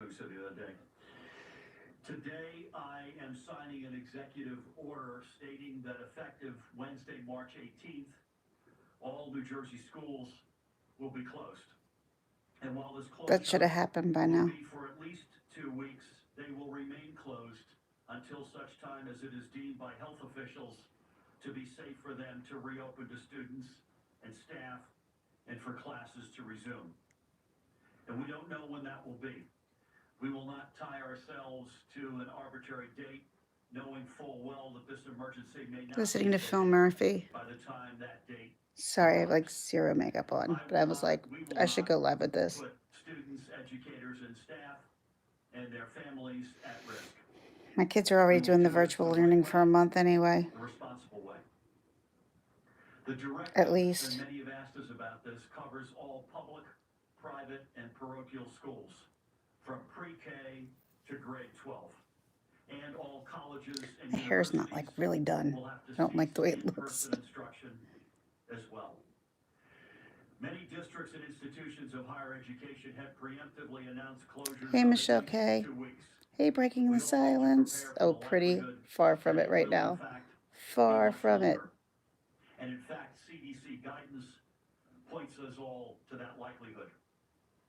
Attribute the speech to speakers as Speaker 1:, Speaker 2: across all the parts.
Speaker 1: So the other day. Today, I am signing an executive order stating that effective Wednesday, March 18th, all New Jersey schools will be closed. And while this
Speaker 2: That should
Speaker 1: closure
Speaker 2: have happened by
Speaker 1: will
Speaker 2: now.
Speaker 1: be for at least 2 weeks, they will remain closed until such time as it is deemed by health officials to be safe for them to reopen to students and staff and for classes to resume. And we don't know when that will be. We will not tie ourselves to an arbitrary date, knowing full well that this emergency may not be
Speaker 2: Listening to Phil
Speaker 1: lifted
Speaker 2: Murphy.
Speaker 1: by the time that date
Speaker 2: Sorry, I have like
Speaker 1: arrives.
Speaker 2: zero makeup on,
Speaker 1: I
Speaker 2: but I
Speaker 1: will
Speaker 2: was
Speaker 1: not,
Speaker 2: like,
Speaker 1: we will
Speaker 2: I should
Speaker 1: not
Speaker 2: go live with this.
Speaker 1: put students, educators, and staff and their families at risk.
Speaker 2: My kids are already
Speaker 1: We will
Speaker 2: doing the
Speaker 1: do this
Speaker 2: virtual
Speaker 1: the right
Speaker 2: learning
Speaker 1: way,
Speaker 2: for a month anyway,
Speaker 1: the responsible way. The
Speaker 2: at
Speaker 1: directive, and
Speaker 2: least.
Speaker 1: many have asked us about this, covers all public, private, and parochial schools, from pre-K to grade 12. And all colleges and
Speaker 2: My hair's not like
Speaker 1: universities
Speaker 2: really done.
Speaker 1: will have to
Speaker 2: I don't
Speaker 1: cease
Speaker 2: like the way it looks.
Speaker 1: in-person instruction as well. Many districts and institutions of higher education have preemptively announced closures
Speaker 2: Hey,
Speaker 1: of at
Speaker 2: Michelle
Speaker 1: least
Speaker 2: K.
Speaker 1: 2 weeks.
Speaker 2: Hey, breaking
Speaker 1: We
Speaker 2: the
Speaker 1: all need to
Speaker 2: silence.
Speaker 1: prepare for
Speaker 2: Oh,
Speaker 1: the
Speaker 2: pretty
Speaker 1: likelihood
Speaker 2: far from
Speaker 1: that
Speaker 2: it
Speaker 1: it
Speaker 2: right
Speaker 1: will, in
Speaker 2: now.
Speaker 1: fact, be
Speaker 2: Far
Speaker 1: much
Speaker 2: from it.
Speaker 1: longer. And in fact, CDC guidance points us all to that likelihood.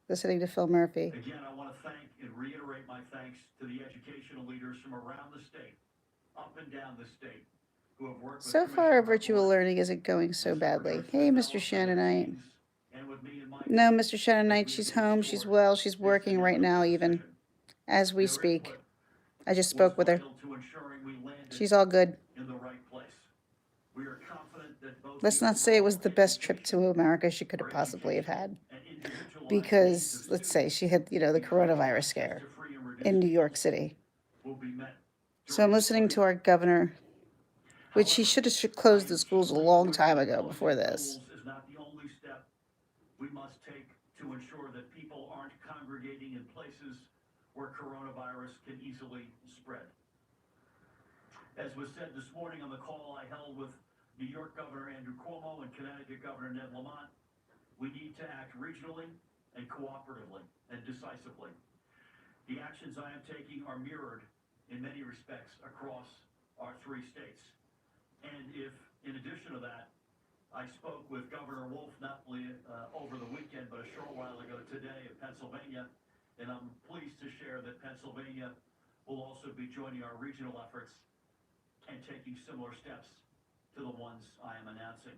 Speaker 2: Listening to Phil Murphy.
Speaker 1: Again, I want to thank and reiterate my thanks to the educational leaders from around the state, up and down the state, who have worked with
Speaker 2: So far, our
Speaker 1: Commissioner
Speaker 2: virtual
Speaker 1: Report
Speaker 2: learning isn't going so
Speaker 1: and
Speaker 2: badly.
Speaker 1: Secretary
Speaker 2: Hey, Mr.
Speaker 1: Frizella and their
Speaker 2: Shannonite.
Speaker 1: teams, and with me and my
Speaker 2: No,
Speaker 1: team,
Speaker 2: Mr.
Speaker 1: as
Speaker 2: Shannonite,
Speaker 1: we
Speaker 2: she's
Speaker 1: advance
Speaker 2: home. She's
Speaker 1: toward
Speaker 2: well. She's
Speaker 1: this
Speaker 2: working right now,
Speaker 1: inevitable
Speaker 2: even
Speaker 1: decision.
Speaker 2: as we
Speaker 1: Their
Speaker 2: speak.
Speaker 1: input
Speaker 2: I just
Speaker 1: was
Speaker 2: spoke with her.
Speaker 1: vital to ensuring we landed
Speaker 2: She's all good.
Speaker 1: in the right place. We are confident that both
Speaker 2: Let's
Speaker 1: the
Speaker 2: not say it was
Speaker 1: overall
Speaker 2: the best trip
Speaker 1: education,
Speaker 2: to America she could
Speaker 1: our
Speaker 2: have possibly have
Speaker 1: educational
Speaker 2: had.
Speaker 1: and individualized needs of
Speaker 2: Because, let's say,
Speaker 1: students,
Speaker 2: she had, the
Speaker 1: the ability
Speaker 2: coronavirus
Speaker 1: access
Speaker 2: scare
Speaker 1: to free and reduced
Speaker 2: in New York
Speaker 1: meals
Speaker 2: City.
Speaker 1: will be met
Speaker 2: So I'm
Speaker 1: during this
Speaker 2: listening to
Speaker 1: closure.
Speaker 2: our governor, which he
Speaker 1: However,
Speaker 2: should have
Speaker 1: I
Speaker 2: closed
Speaker 1: am
Speaker 2: the schools a
Speaker 1: keenly
Speaker 2: long
Speaker 1: aware
Speaker 2: time
Speaker 1: that
Speaker 2: ago
Speaker 1: closing
Speaker 2: before this.
Speaker 1: schools is not the only step we must take to ensure that people aren't congregating in places where coronavirus can easily spread. As was said this morning on the call I held with New York Governor Andrew Cuomo and Connecticut Governor Ned Lamont, we need to act regionally and cooperatively and decisively. The actions I am taking are mirrored in many respects across our 3 states. And if, in addition to that, I spoke with Governor Wolf not only over the weekend, but a short while ago today of Pennsylvania, and I'm pleased to share that Pennsylvania will also be joining our regional efforts and taking similar steps to the ones I am announcing.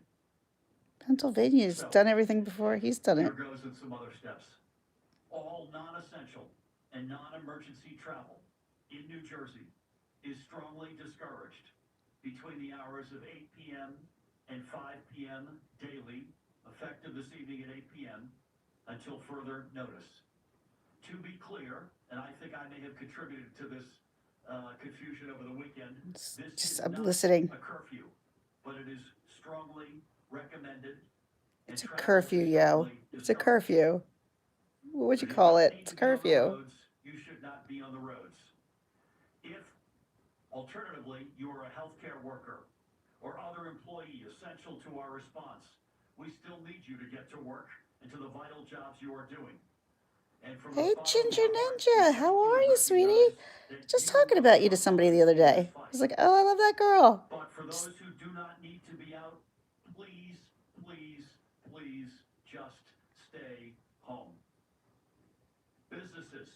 Speaker 2: Pennsylvania's
Speaker 1: So,
Speaker 2: done everything before he's done
Speaker 1: here
Speaker 2: it.
Speaker 1: goes with some other steps. All non-essential and non-emergency travel in New Jersey is strongly discouraged between the hours of 8 p.m. and 5 p.m. daily, effective this evening at 8 p.m., until further notice. To be clear, and I think I may have contributed to this confusion over the weekend, this is
Speaker 2: I'm
Speaker 1: not
Speaker 2: listening.
Speaker 1: a curfew, but it is strongly recommended and
Speaker 2: It's a
Speaker 1: travel
Speaker 2: curfew,
Speaker 1: is
Speaker 2: yo.
Speaker 1: strongly
Speaker 2: It's a
Speaker 1: discouraged.
Speaker 2: curfew. What would
Speaker 1: But
Speaker 2: you
Speaker 1: if you
Speaker 2: call
Speaker 1: don't
Speaker 2: it?
Speaker 1: need
Speaker 2: It's a
Speaker 1: to be on the
Speaker 2: curfew.
Speaker 1: roads, you should not be on the roads. If, alternatively, you are a healthcare worker or other employee essential to our response, we still need you to get to work and to the vital jobs you are doing. And from the
Speaker 2: Hey,
Speaker 1: bottom of
Speaker 2: Ginger
Speaker 1: our hearts, we
Speaker 2: Ninja.
Speaker 1: thank
Speaker 2: How
Speaker 1: you
Speaker 2: are
Speaker 1: and
Speaker 2: you, sweetie?
Speaker 1: recognize that
Speaker 2: Just
Speaker 1: you
Speaker 2: talking
Speaker 1: are
Speaker 2: about
Speaker 1: the
Speaker 2: you to
Speaker 1: front
Speaker 2: somebody the
Speaker 1: lines
Speaker 2: other
Speaker 1: in this
Speaker 2: day. I
Speaker 1: fight.
Speaker 2: was like, oh, I love that girl.
Speaker 1: But for those who do not need to be out, please, please, please just stay home. Businesses,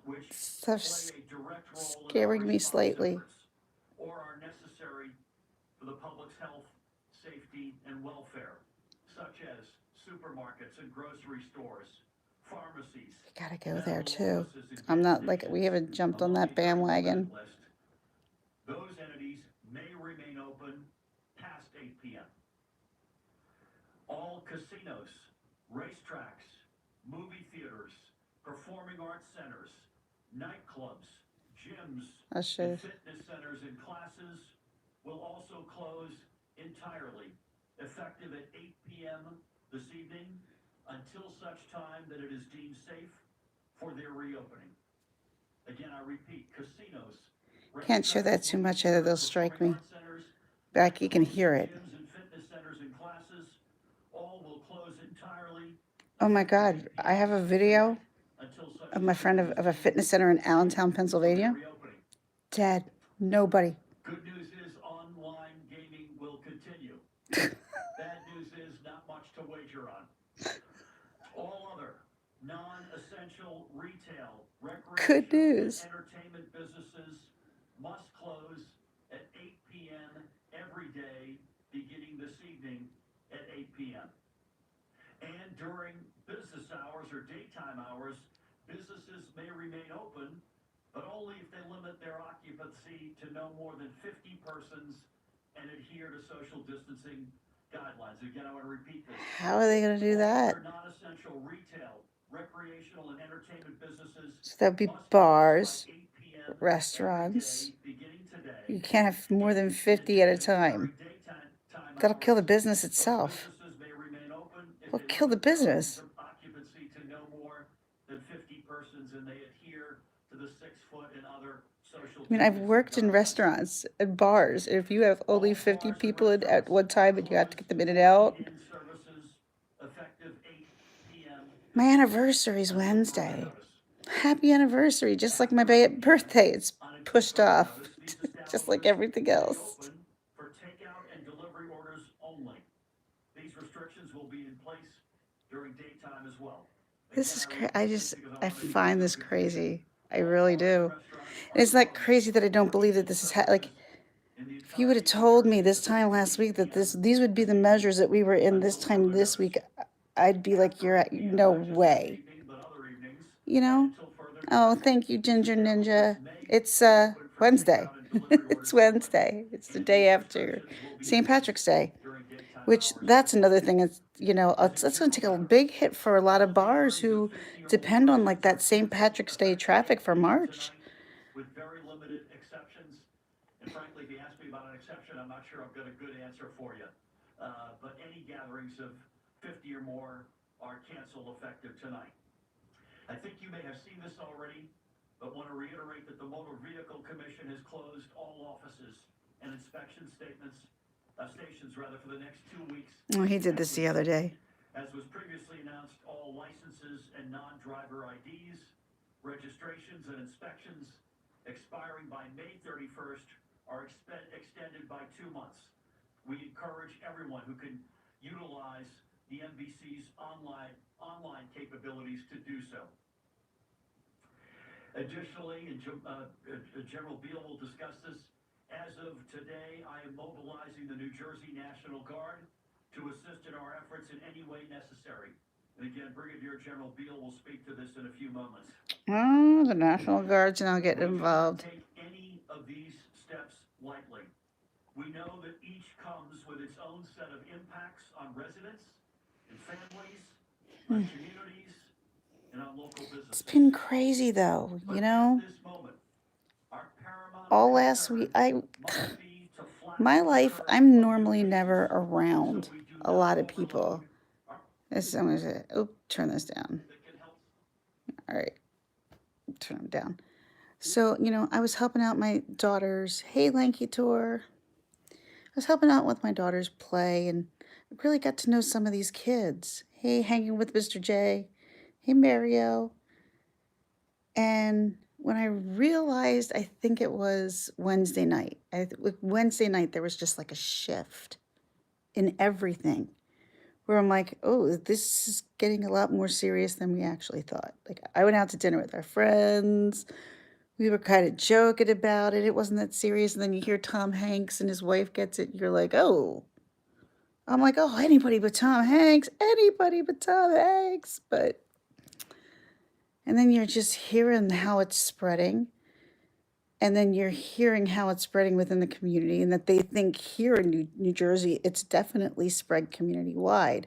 Speaker 1: which
Speaker 2: Stuff's
Speaker 1: play a direct role in our
Speaker 2: scaring me
Speaker 1: response
Speaker 2: slightly.
Speaker 1: efforts or are necessary for the public's health, safety, and welfare, such as supermarkets and grocery stores, pharmacies,
Speaker 2: You gotta go there
Speaker 1: medical
Speaker 2: too.
Speaker 1: offices, and
Speaker 2: I'm
Speaker 1: gas
Speaker 2: not like, we
Speaker 1: stations,
Speaker 2: haven't jumped on
Speaker 1: among
Speaker 2: that
Speaker 1: a very
Speaker 2: bandwagon.
Speaker 1: limited list. Those entities may remain open past 8 p.m. All casinos, racetracks, movie theaters, performing arts centers, nightclubs, gyms,
Speaker 2: I
Speaker 1: and
Speaker 2: should.
Speaker 1: fitness centers and classes will also close entirely, effective at 8 p.m. this evening, until such time that it is deemed safe for their reopening. Again, I repeat, casinos,
Speaker 2: Can't show that
Speaker 1: racetracks,
Speaker 2: too
Speaker 1: movie
Speaker 2: much, either
Speaker 1: theaters,
Speaker 2: they'll strike
Speaker 1: performing
Speaker 2: me.
Speaker 1: arts centers,
Speaker 2: Back, you can
Speaker 1: nightclubs,
Speaker 2: hear it.
Speaker 1: gyms, and fitness centers and classes, all will close entirely,
Speaker 2: Oh my
Speaker 1: effective
Speaker 2: God,
Speaker 1: 8
Speaker 2: I
Speaker 1: p.m.
Speaker 2: have a video
Speaker 1: tonight, until such
Speaker 2: of my friend of a fitness center in Allentown, Pennsylvania.
Speaker 1: Reopening.
Speaker 2: Dad, nobody.
Speaker 1: Good news is online gaming will continue. Bad news is not much to wager on. All other non-essential retail,
Speaker 2: Good
Speaker 1: recreational, and
Speaker 2: news.
Speaker 1: entertainment businesses must close at 8 p.m. every day, beginning this evening at 8 p.m. And during business hours or daytime hours, businesses may remain open, but only if they limit their occupancy to no more than 50 persons and adhere to social distancing guidelines. Again, I want to repeat this.
Speaker 2: How are they going to do that?
Speaker 1: Other non-essential retail, recreational, and entertainment businesses
Speaker 2: So that'd be
Speaker 1: must
Speaker 2: bars,
Speaker 1: close by 8 p.m.
Speaker 2: restaurants.
Speaker 1: every day, beginning today.
Speaker 2: You can't have more than 50 at a time.
Speaker 1: During daytime
Speaker 2: That'll kill the
Speaker 1: hours,
Speaker 2: business
Speaker 1: those
Speaker 2: itself.
Speaker 1: businesses may remain open if
Speaker 2: Will
Speaker 1: they
Speaker 2: kill the
Speaker 1: limit their
Speaker 2: business.
Speaker 1: occupancy to no more than 50 persons and they adhere to the 6-foot and other social.
Speaker 2: I mean, I've worked in restaurants and bars. If you have only 50 people in at one time and you have to get them in and out.
Speaker 1: Services effective 8 p.m.
Speaker 2: My anniversary's Wednesday. Happy anniversary, just like my birthday. It's pushed off, just like everything else.
Speaker 1: For takeout and delivery orders only. These restrictions will be in place during daytime as well.
Speaker 2: This is I find this crazy. I really do. And it's not crazy that I don't believe that this is like, if you would have told me this time last week that these would be the measures that we were in this time this week, I'd be like, no way. Oh, thank you, Ginger Ninja. It's Wednesday. It's Wednesday. It's the day after St. Patrick's Day, which that's another thing. It's it's going to take a big hit for a lot of bars who depend on like that St. Patrick's Day traffic for March.
Speaker 1: With very limited exceptions, and frankly, if you ask me about an exception, I'm not sure I've got a good answer for you. But any gatherings of 50 or more are canceled effective tonight. I think you may have seen this already, but want to reiterate that the Motor Vehicle Commission has closed all offices and inspection stations for the next 2 weeks.
Speaker 2: Oh, he did this the other day.
Speaker 1: As was previously announced, all licenses and non-driver IDs, registrations and inspections expiring by May 31st are extended by 2 months. We encourage everyone who can utilize the MVC's online capabilities to do so. Additionally, General Beal will discuss this. As of today, I am mobilizing the New Jersey National Guard to assist in our efforts in any way necessary. And again, Brigadier General Beal will speak to this in a few moments.
Speaker 2: Oh, the National Guard's now getting involved.
Speaker 1: We do not take any of these steps lightly. We know that each comes with its own set of impacts on residents and families, on communities, and on local businesses.
Speaker 2: It's been crazy though,
Speaker 1: At this moment, our paramount
Speaker 2: all last week, my life, I'm normally never around a lot of people. Turn this down. All right, turn them down. So, I was helping out my daughters. Hey, Lanky Tour. I was helping out with my daughters play and I really got to know some of these kids. Hey, hanging with Mr. J. Hey, Mario. And when I realized, I think it was Wednesday night. Wednesday night, there was just like a shift in everything where I'm like, oh, this is getting a lot more serious than we actually thought. Like, I went out to dinner with our friends. We were kind of joking about it. It wasn't that serious. And then you hear Tom Hanks and his wife gets it. You're like, oh. I'm like, oh, anybody but Tom Hanks. Anybody but Tom Hanks. And then you're just hearing how it's spreading. And then you're hearing how it's spreading within the community and that they think here in New Jersey, it's definitely spread community-wide.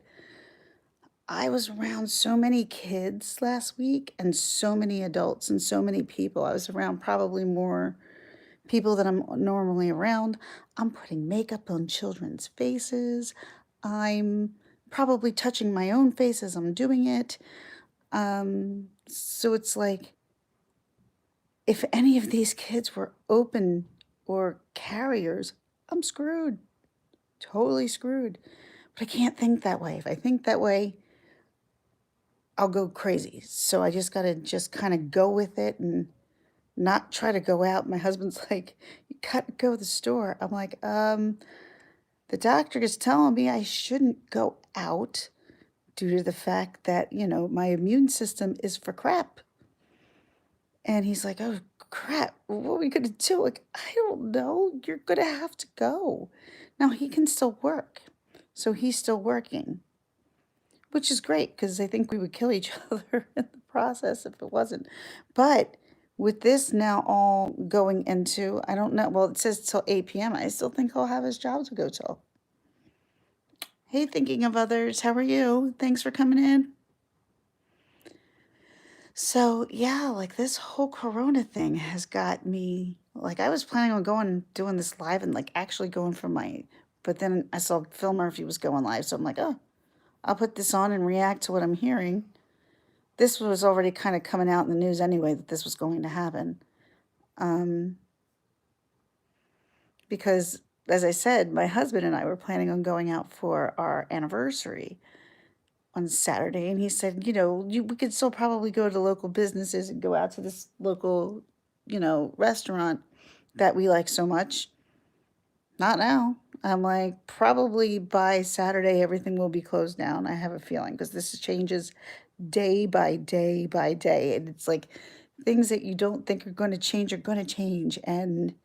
Speaker 2: I was around so many kids last week and so many adults and so many people. I was around probably more people than I'm normally around. I'm putting makeup on children's faces. I'm probably touching my own face as I'm doing it. So it's like, if any of these kids were open or carriers, I'm screwed. Totally screwed. But I can't think that way. If I think that way, I'll go crazy. So I just got to just kind of go with it and not try to go out. My husband's like, you got to go to the store. I'm like, the doctor is telling me I shouldn't go out due to the fact that, my immune system is for crap. And he's like, oh, crap. What are we going to do? Like, I don't know. You're going to have to go. Now, he can still work. So he's still working, which is great because I think we would kill each other in the process if it wasn't. But with this now all going into, I don't know, well, it says till 8 p.m. I still think he'll have his job to go till. Hey, thinking of others, how are you? Thanks for coming in. So, yeah, like this whole Corona thing has got me, like, I was planning on going and doing this live and like actually going for but then I saw Phil Murphy was going live. So I'm like, oh, I'll put this on and react to what I'm hearing. This was already kind of coming out in the news anyway that this was going to happen. Because, as I said, my husband and I were planning on going out for our anniversary on Saturday, and he said, we could still probably go to local businesses and go out to this local, restaurant that we like so much. Not now. I'm like, probably by Saturday, everything will be closed down. I have a feeling because this changes day by day by day. And it's like things that you don't think are going to change are going to change. And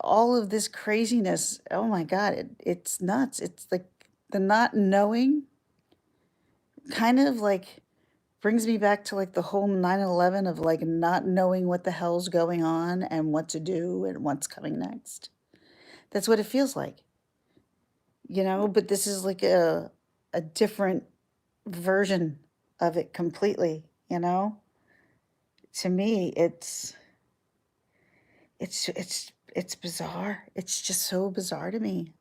Speaker 2: all of this craziness, oh my God, it's nuts. It's like the not knowing kind of like brings me back to like the whole 9/11 of like not knowing what the hell's going on and what to do and what's coming next. That's what it feels like, but this is like a different version of it completely, To me, it's bizarre. It's just so bizarre to me.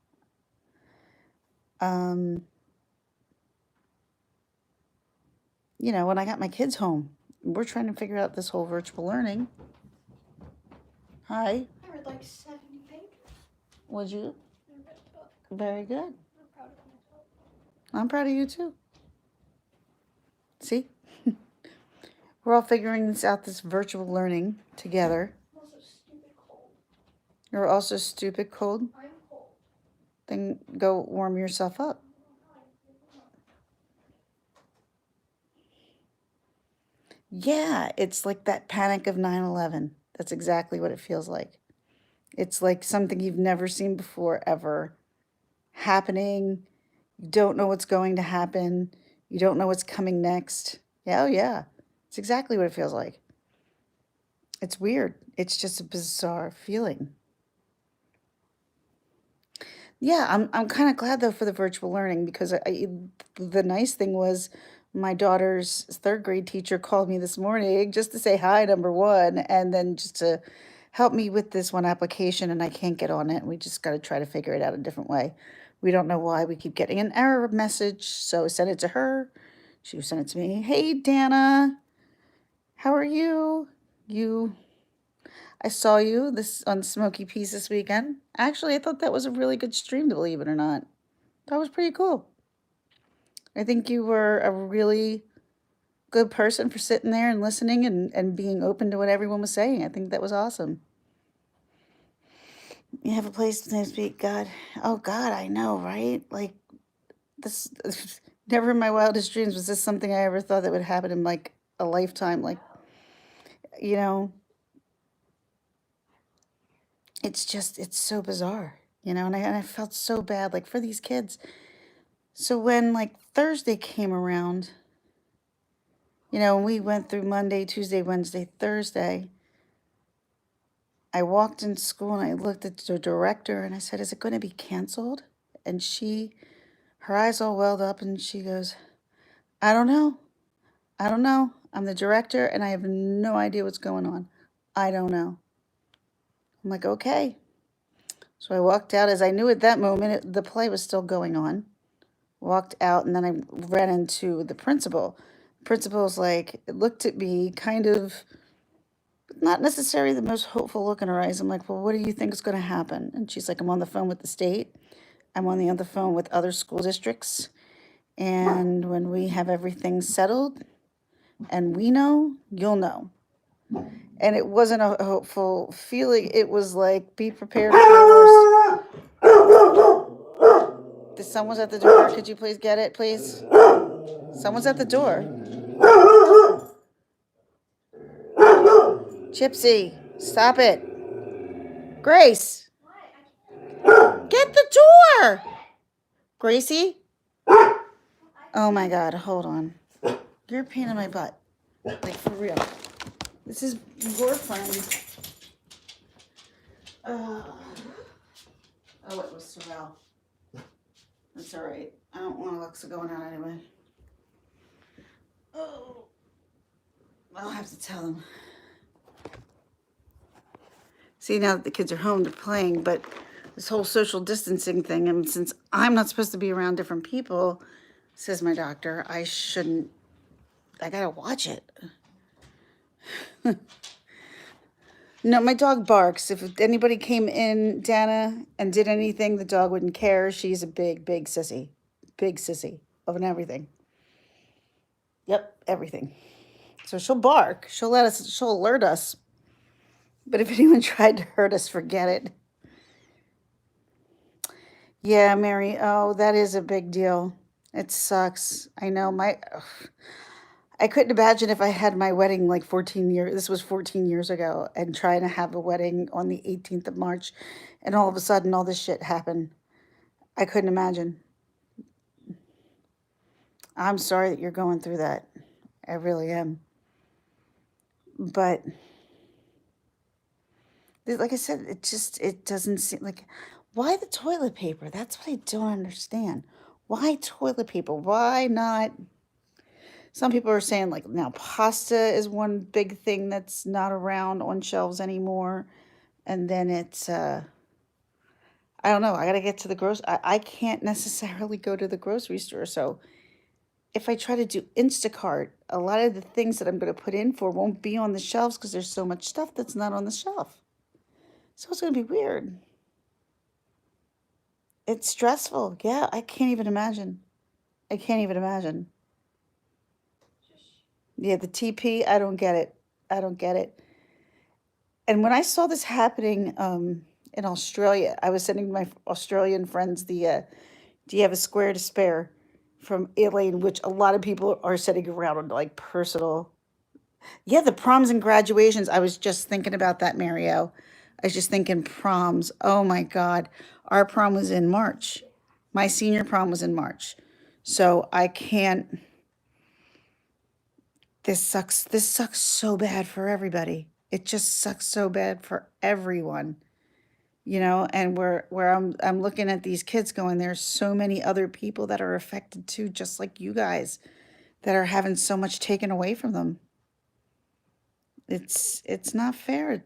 Speaker 2: When I got my kids home, we're trying to figure out this whole virtual learning. Hi.
Speaker 3: I read like 70 pages.
Speaker 2: Would you?
Speaker 3: I read the book.
Speaker 2: Very good.
Speaker 3: I'm proud of myself.
Speaker 2: I'm proud of you too. See? We're all figuring this virtual learning together.
Speaker 3: I'm also stupid cold.
Speaker 2: You're also stupid cold?
Speaker 3: I'm cold.
Speaker 2: Then go warm yourself up. Yeah, it's like that panic of 9/11. That's exactly what it feels like. It's like something you've never seen before, ever happening. You don't know what's going to happen. You don't know what's coming next. Yeah, oh yeah. It's exactly what it feels like. It's weird. It's just a bizarre feeling. Yeah, I'm kind of glad though for the virtual learning because the nice thing was my daughter's third grade teacher called me this morning just to say hi, number one, and then just to help me with this one application, and I can't get on it. We just got to try to figure it out a different way. We don't know why we keep getting an error message, so I sent it to her. She sent it to me. Hey, Dana, how are you? I saw you on Smoky Peas this weekend. Actually, I thought that was a really good stream, to believe it or not. That was pretty cool. I think you were a really good person for sitting there and listening and being open to what everyone was saying. I think that was awesome. You have a place to speak, God. Oh, God, I know, right? Like, this, never in my wildest dreams was this something I ever thought that would happen in like a lifetime. Like, it's so bizarre, and I felt so bad, like, for these kids. So when, like, Thursday came around, we went through Monday, Tuesday, Wednesday, Thursday, I walked in school and I looked at the director and I said, is it going to be canceled? And her eyes all welled up and she goes, I don't know. I'm the director and I have no idea what's going on. I don't know. I'm like, okay. So I walked out. As I knew at that moment, the play was still going on. Walked out, and then I ran into the principal. Principal's like, looked at me, kind of not necessarily the most hopeful look in her eyes. I'm like, well, what do you think is going to happen? And she's like, I'm on the phone with the state. I'm on the other phone with other school districts. And when we have everything settled and we know, you'll know. And it wasn't a hopeful feeling. It was like, be prepared for the worst. Someone's at the door. Could you please get it, please? Someone's at the door. Gypsy, stop it. Grace, get the door. Gracie? Oh my God, hold on. You're a pain in my butt. Like, for real. This is your friend. Oh, it was Sorrel. That's all right. I don't want Alexa going on anyway. Oh, I'll have to tell him. See, now that the kids are home, they're playing, but this whole social distancing thing, and since I'm not supposed to be around different people, says my doctor, I gotta watch it. No, my dog barks. If anybody came in, Dana, and did anything, the dog wouldn't care. She's a big, big sissy. Big sissy of everything. Yep, everything. So she'll bark. She'll alert us. But if anyone tried to hurt us, forget it. Yeah, Mary. Oh, that is a big deal. It sucks. I know. I couldn't imagine if I had my wedding like 14 years. This was 14 years ago, and trying to have a wedding on the 18th of March, and all of a sudden all this shit happened. I couldn't imagine. I'm sorry that you're going through that. I really am. But like I said, it doesn't seem like, why the toilet paper? That's what I don't understand. Why toilet paper? Why not? Some people are saying like now pasta is one big thing that's not around on shelves anymore. And then it's, I don't know. I got to get to the I can't necessarily go to the grocery store. So if I try to do Instacart, a lot of the things that I'm going to put in for won't be on the shelves because there's so much stuff that's not on the shelf. So it's going to be weird. It's stressful. Yeah, I can't even imagine. I can't even imagine. Yeah, the TP, I don't get it. I don't get it. And when I saw this happening in Australia, I was sending my Australian friends the "Do you have a square to spare?" from Elaine, which a lot of people are sending around on like personal. Yeah, the proms and graduations. I was just thinking about that, Mario. I was just thinking proms. Oh my God. Our prom was in March. My senior prom was in March. So I can't. This sucks. This sucks so bad for everybody. It just sucks so bad for everyone. And where I'm looking at these kids going, there's so many other people that are affected too, just like you guys, that are having so much taken away from them. It's not fair.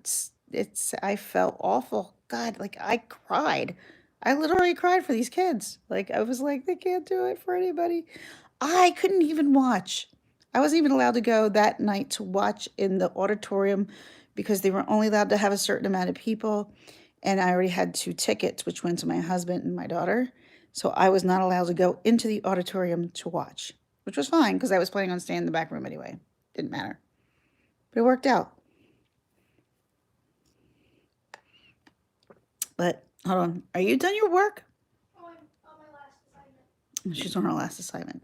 Speaker 2: I felt awful. God, like I cried. I literally cried for these kids. Like I was like, they can't do it for anybody. I couldn't even watch. I wasn't even allowed to go that night to watch in the auditorium because they were only allowed to have a certain amount of people. And I already had 2 tickets, which went to my husband and my daughter. So I was not allowed to go into the auditorium to watch, which was fine because I was planning on staying in the back room anyway. Didn't matter. But it worked out. But hold on. Are you done your work?
Speaker 3: Oh, I'm on my last assignment,
Speaker 2: She's on her last assignment.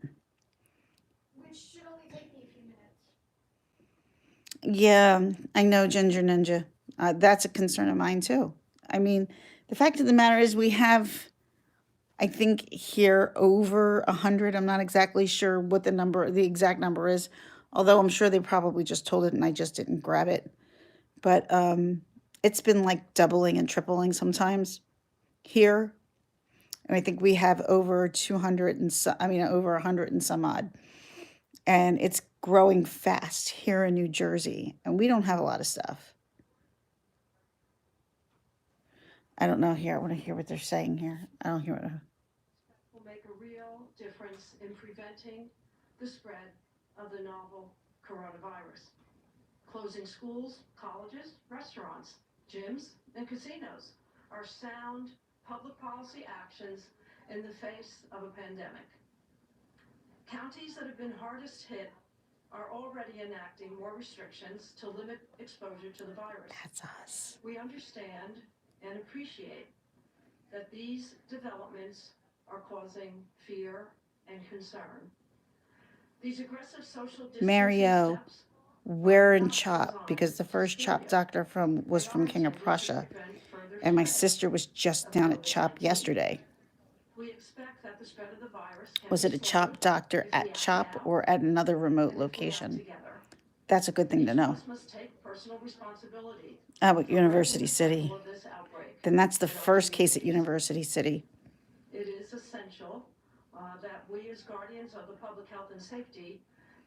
Speaker 3: which should only take me a few minutes.
Speaker 2: Yeah, I know, Ginger Ninja. That's a concern of mine too. I mean, the fact of the matter is we have, I think here over 100. I'm not exactly sure what the exact number is, although I'm sure they probably just told it and I just didn't grab it. But it's been like doubling and tripling sometimes here. And I think we have over 200 and over 100 and some odd. And it's growing fast here in New Jersey. And we don't have a lot of stuff. I don't know here. I want to hear what they're saying here. I don't hear what.
Speaker 4: Will make a real difference in preventing the spread of the novel coronavirus. Closing schools, colleges, restaurants, gyms, and casinos are sound public policy actions in the face of a pandemic. Counties that have been hardest hit are already enacting more restrictions to limit exposure to the virus.
Speaker 2: That's us.
Speaker 4: We understand and appreciate that these developments are causing fear and concern. These aggressive social distancing
Speaker 2: Mario,
Speaker 4: steps
Speaker 2: we're in CHOP because the first CHOP doctor was from King of Prussia. And my sister was just down at CHOP yesterday.
Speaker 4: We expect that the spread of the virus can
Speaker 2: Was
Speaker 4: be
Speaker 2: it a
Speaker 4: slowed
Speaker 2: CHOP doctor
Speaker 4: if we
Speaker 2: at
Speaker 4: act
Speaker 2: CHOP
Speaker 4: now
Speaker 2: or at another remote
Speaker 4: and if we act
Speaker 2: location?
Speaker 4: together.
Speaker 2: That's a good thing to
Speaker 4: Each
Speaker 2: know.
Speaker 4: of us must take personal responsibility
Speaker 2: At
Speaker 4: for
Speaker 2: University
Speaker 4: breaking the
Speaker 2: City.
Speaker 4: cycle of this outbreak
Speaker 2: Then that's the
Speaker 4: in our
Speaker 2: first case at
Speaker 4: communities.
Speaker 2: University City.
Speaker 4: It is essential that we as guardians of the public health and safety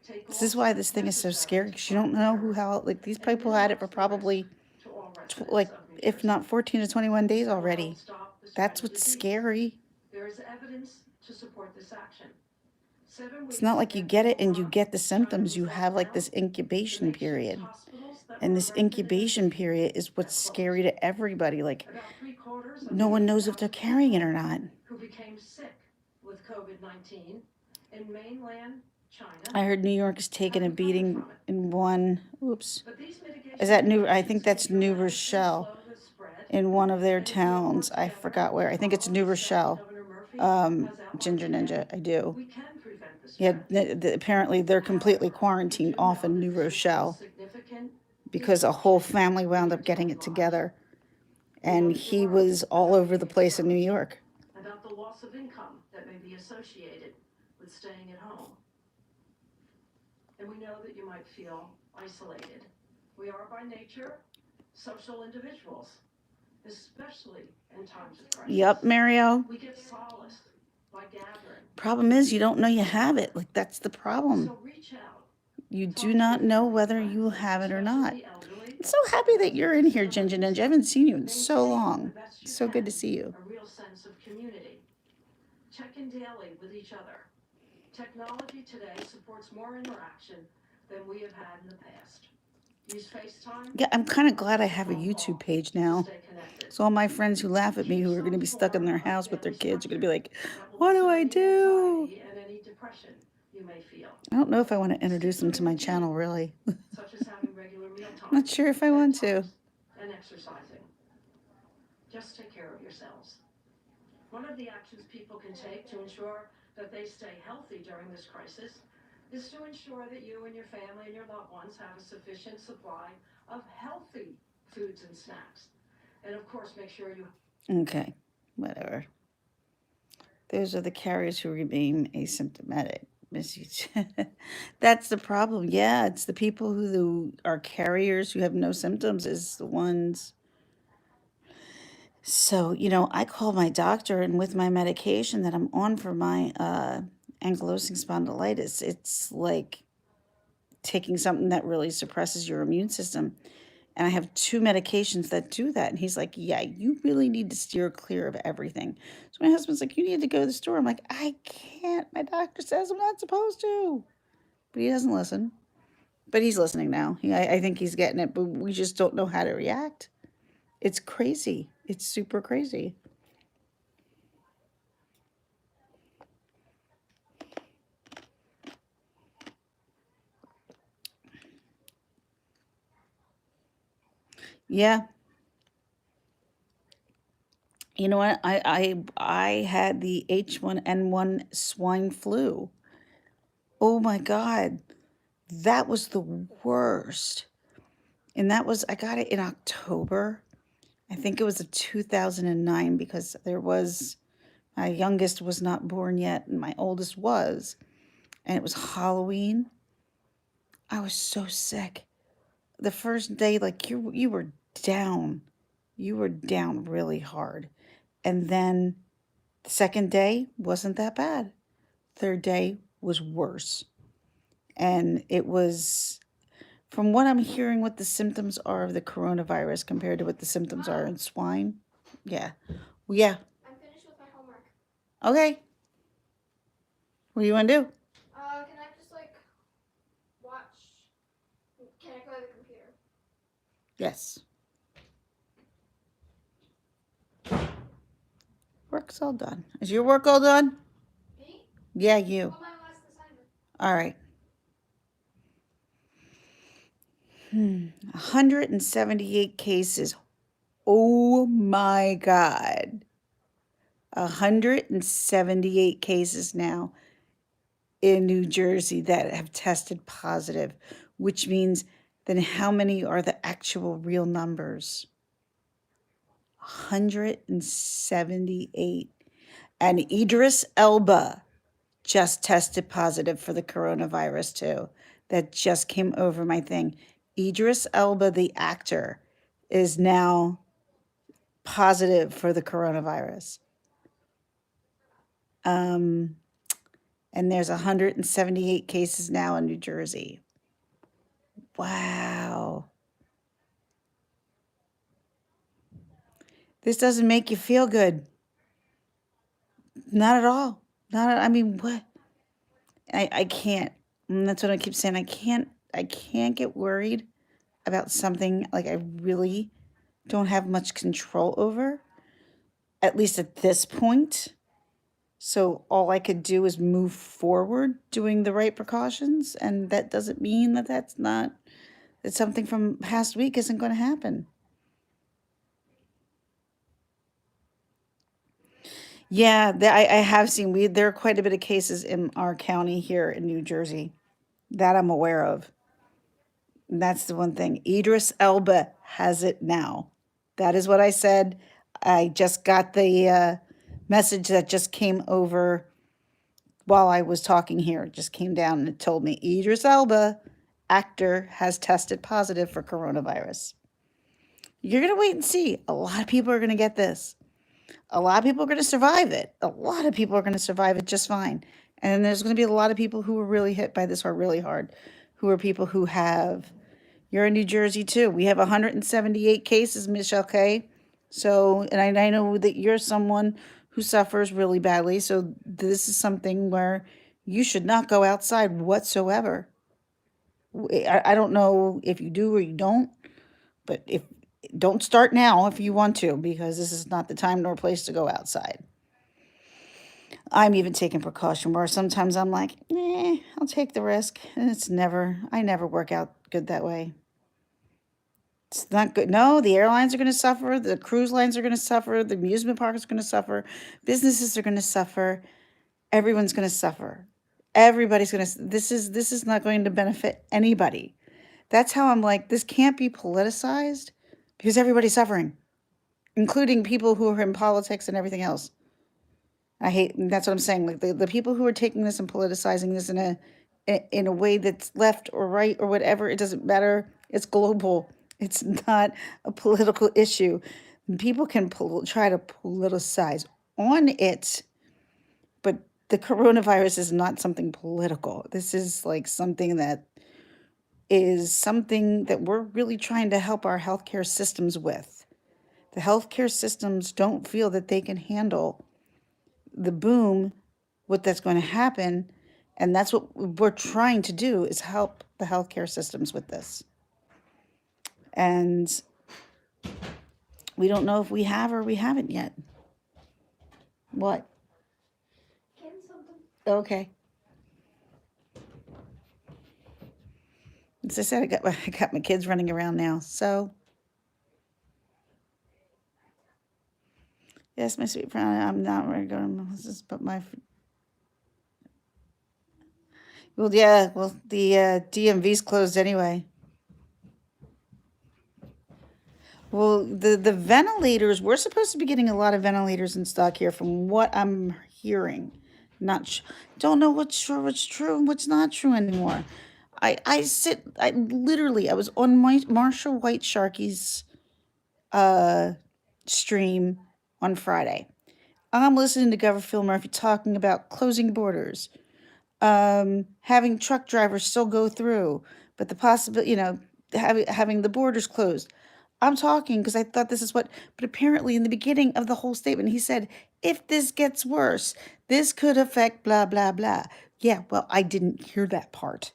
Speaker 4: take
Speaker 2: This
Speaker 4: all
Speaker 2: is why this
Speaker 4: steps
Speaker 2: thing is so
Speaker 4: necessary
Speaker 2: scary
Speaker 4: to
Speaker 2: because you don't know who, how, like these people had it for probably,
Speaker 4: to all residents
Speaker 2: like,
Speaker 4: of New
Speaker 2: if
Speaker 4: Jersey.
Speaker 2: not 14 to 21 days
Speaker 4: So
Speaker 2: already.
Speaker 4: help stop the spread
Speaker 2: That's
Speaker 4: of
Speaker 2: what's
Speaker 4: disease.
Speaker 2: scary.
Speaker 4: There is evidence to support this action. 7
Speaker 2: It's
Speaker 4: weeks
Speaker 2: not like you
Speaker 4: after
Speaker 2: get it and you
Speaker 4: Wuhan,
Speaker 2: get the
Speaker 4: China
Speaker 2: symptoms.
Speaker 4: was
Speaker 2: You
Speaker 4: locked
Speaker 2: have like
Speaker 4: down,
Speaker 2: this
Speaker 4: the
Speaker 2: incubation
Speaker 4: nation's
Speaker 2: period.
Speaker 4: hospitals that
Speaker 2: And
Speaker 4: were
Speaker 2: this
Speaker 4: rented in
Speaker 2: incubation
Speaker 4: city
Speaker 2: period is what's
Speaker 4: are
Speaker 2: scary
Speaker 4: closed.
Speaker 2: to everybody. Like,
Speaker 4: About 3/4 of
Speaker 2: no
Speaker 4: the
Speaker 2: one knows if they're
Speaker 4: 80,000
Speaker 2: carrying it
Speaker 4: people
Speaker 2: or not.
Speaker 4: who became sick with COVID-19 in mainland China.
Speaker 2: I heard New York is taking a
Speaker 4: have recovered
Speaker 2: beating
Speaker 4: from it.
Speaker 2: in one, oops,
Speaker 4: But these mitigation
Speaker 2: is that New, I
Speaker 4: precautions
Speaker 2: think
Speaker 4: can
Speaker 2: that's New
Speaker 4: dramatically
Speaker 2: Rochelle
Speaker 4: slow the spread.
Speaker 2: in one of their
Speaker 4: And if we all work
Speaker 2: towns. I
Speaker 4: together
Speaker 2: forgot where.
Speaker 4: to
Speaker 2: I think it's
Speaker 4: follow
Speaker 2: New
Speaker 4: the steps
Speaker 2: Rochelle.
Speaker 4: Governor Murphy has outlined
Speaker 2: Ginger
Speaker 4: today,
Speaker 2: Ninja, I do.
Speaker 4: we can prevent the
Speaker 2: Yeah,
Speaker 4: spread.
Speaker 2: apparently they're completely
Speaker 4: However,
Speaker 2: quarantined
Speaker 4: we do
Speaker 2: off
Speaker 4: know
Speaker 2: in
Speaker 4: that
Speaker 2: New
Speaker 4: this will cause
Speaker 2: Rochelle
Speaker 4: significant
Speaker 2: because a whole
Speaker 4: disruption
Speaker 2: family wound
Speaker 4: in
Speaker 2: up getting it
Speaker 4: people's lives.
Speaker 2: together.
Speaker 4: We know
Speaker 2: And
Speaker 4: that you
Speaker 2: he
Speaker 4: worry
Speaker 2: was all
Speaker 4: about
Speaker 2: over the
Speaker 4: being
Speaker 2: place in New
Speaker 4: exposed,
Speaker 2: York.
Speaker 4: about the loss of income that may be associated with staying at home. And we know that you might feel isolated. We are by nature social individuals, especially in times of crisis.
Speaker 2: Yep, Mario.
Speaker 4: We get solace by gathering.
Speaker 2: Problem is you don't know you have it. Like, that's the problem.
Speaker 4: So reach out.
Speaker 2: You
Speaker 4: Talk
Speaker 2: do
Speaker 4: to
Speaker 2: not
Speaker 4: your
Speaker 2: know
Speaker 4: family
Speaker 2: whether
Speaker 4: and
Speaker 2: you
Speaker 4: friends,
Speaker 2: have it or
Speaker 4: especially
Speaker 2: not.
Speaker 4: the elderly,
Speaker 2: I'm so happy that
Speaker 4: those
Speaker 2: you're
Speaker 4: with
Speaker 2: in here, Ginger
Speaker 4: disabilities.
Speaker 2: Ninja. I haven't seen you in so
Speaker 4: Maintain
Speaker 2: long.
Speaker 4: the best you
Speaker 2: So good to
Speaker 4: can
Speaker 2: see you.
Speaker 4: a real sense of community. Check in daily with each other. Technology today supports more interaction than we have had in the past. Use FaceTime.
Speaker 2: Yeah, I'm kind of glad I have a YouTube page now.
Speaker 4: Stay connected.
Speaker 2: So all my friends who laugh at me, who are going to be stuck in their house with their kids, are going to be like, what do I do?
Speaker 4: And any depression you may feel,
Speaker 2: I don't know if I want to introduce them to my channel, really.
Speaker 4: such as having regular meal times.
Speaker 2: Not sure if I want to.
Speaker 4: bedtimes, and exercising. Just take care of yourselves. One of the actions people can take to ensure that they stay healthy during this crisis is to ensure that you and your family and your loved ones have a sufficient supply of healthy foods and snacks. And of course, make sure you
Speaker 2: Okay, whatever. Those are the carriers who remain asymptomatic. That's the problem. Yeah, it's the people who are carriers who have no symptoms is the ones. So, I called my doctor, and with my medication that I'm on for my ankylosing spondylitis, it's like taking something that really suppresses your immune system. And I have 2 medications that do that. And he's like, yeah, you really need to steer clear of everything. So my husband's like, you need to go to the store. I'm like, I can't. My doctor says I'm not supposed to. But he doesn't listen. But he's listening now. I think he's getting it, but we just don't know how to react. It's crazy. It's super crazy. Yeah. You know what? I had the H1N1 swine flu. Oh my God. That was the worst. And I got it in October. I think it was a 2009 because my youngest was not born yet and my oldest was. And it was Halloween. I was so sick. The first day, like you were down. You were down really hard. And then the second day wasn't that bad. Third day was worse. And it was, from what I'm hearing, what the symptoms are of the coronavirus compared to what the symptoms are in swine. Yeah. Well, yeah.
Speaker 3: I'm finished with my homework.
Speaker 2: Okay. What do you want to do?
Speaker 3: Can I just watch? Can I go to the computer?
Speaker 2: Yes. Work's all done. Is your work all done?
Speaker 3: Me?
Speaker 2: Yeah, you.
Speaker 3: Well, my last assignment.
Speaker 2: All right. 178 cases. Oh my God. 178 cases now in New Jersey that have tested positive, which means then how many are the actual real numbers? 178. And Idris Elba just tested positive for the coronavirus too. That just came over my thing. Idris Elba, the actor, is now positive for the coronavirus. And there's 178 cases now in New Jersey. Wow. This doesn't make you feel good. Not at all. I mean, what? I can't. And that's what I keep saying. I can't get worried about something like I really don't have much control over, at least at this point. So all I could do is move forward doing the right precautions. And that doesn't mean that that something from past week isn't going to happen. Yeah, I have seen there are quite a bit of cases in our county here in New Jersey that I'm aware of. And that's the one thing. Idris Elba has it now. That is what I said. I just got the message that just came over while I was talking here. It just came down and it told me Idris Elba, actor, has tested positive for coronavirus. You're going to wait and see. A lot of people are going to get this. A lot of people are going to survive it. A lot of people are going to survive it just fine. And then there's going to be a lot of people who are really hit by this really hard, who are people who have, you're in New Jersey too. We have 178 cases, Michelle K. So, and I know that you're someone who suffers really badly. So this is something where you should not go outside whatsoever. I don't know if you do or you don't, but don't start now if you want to, because this is not the time nor place to go outside. I'm even taking precaution where sometimes I'm like, I'll take the risk. And I never work out good that way. It's not good. No, the airlines are going to suffer. The cruise lines are going to suffer. The amusement parks are going to suffer. Businesses are going to suffer. Everyone's going to suffer. Everybody's going to, this is not going to benefit anybody. That's how I'm like, this can't be politicized because everybody's suffering, including people who are in politics and everything else. That's what I'm saying. Like the people who are taking this and politicizing this in a way that's left or right or whatever, it doesn't matter. It's global. It's not a political issue. People can try to politicize on it, but the coronavirus is not something political. This is like something that we're really trying to help our healthcare systems with. The healthcare systems don't feel that they can handle the boom, what that's going to happen. And that's what we're trying to do, is help the healthcare systems with this. And we don't know if we have or we haven't yet. What?
Speaker 3: Getting something.
Speaker 2: Okay. As I said, I got my kids running around now. So, yes, my sweet friend, I'm not ready to go. Let's just put my. Well, yeah. Well, the DMV's closed anyway. Well, the ventilators, we're supposed to be getting a lot of ventilators in stock here from what I'm hearing. Don't know what's true and what's not true anymore. I was on Marshall White Sharkey's stream on Friday. I'm listening to Governor Phil Murphy talking about closing borders, having truck drivers still go through, but the possibility, having the borders closed. I'm talking because I thought this is but apparently in the beginning of the whole statement, he said, if this gets worse, this could affect blah, blah, blah. Yeah, well, I didn't hear that part.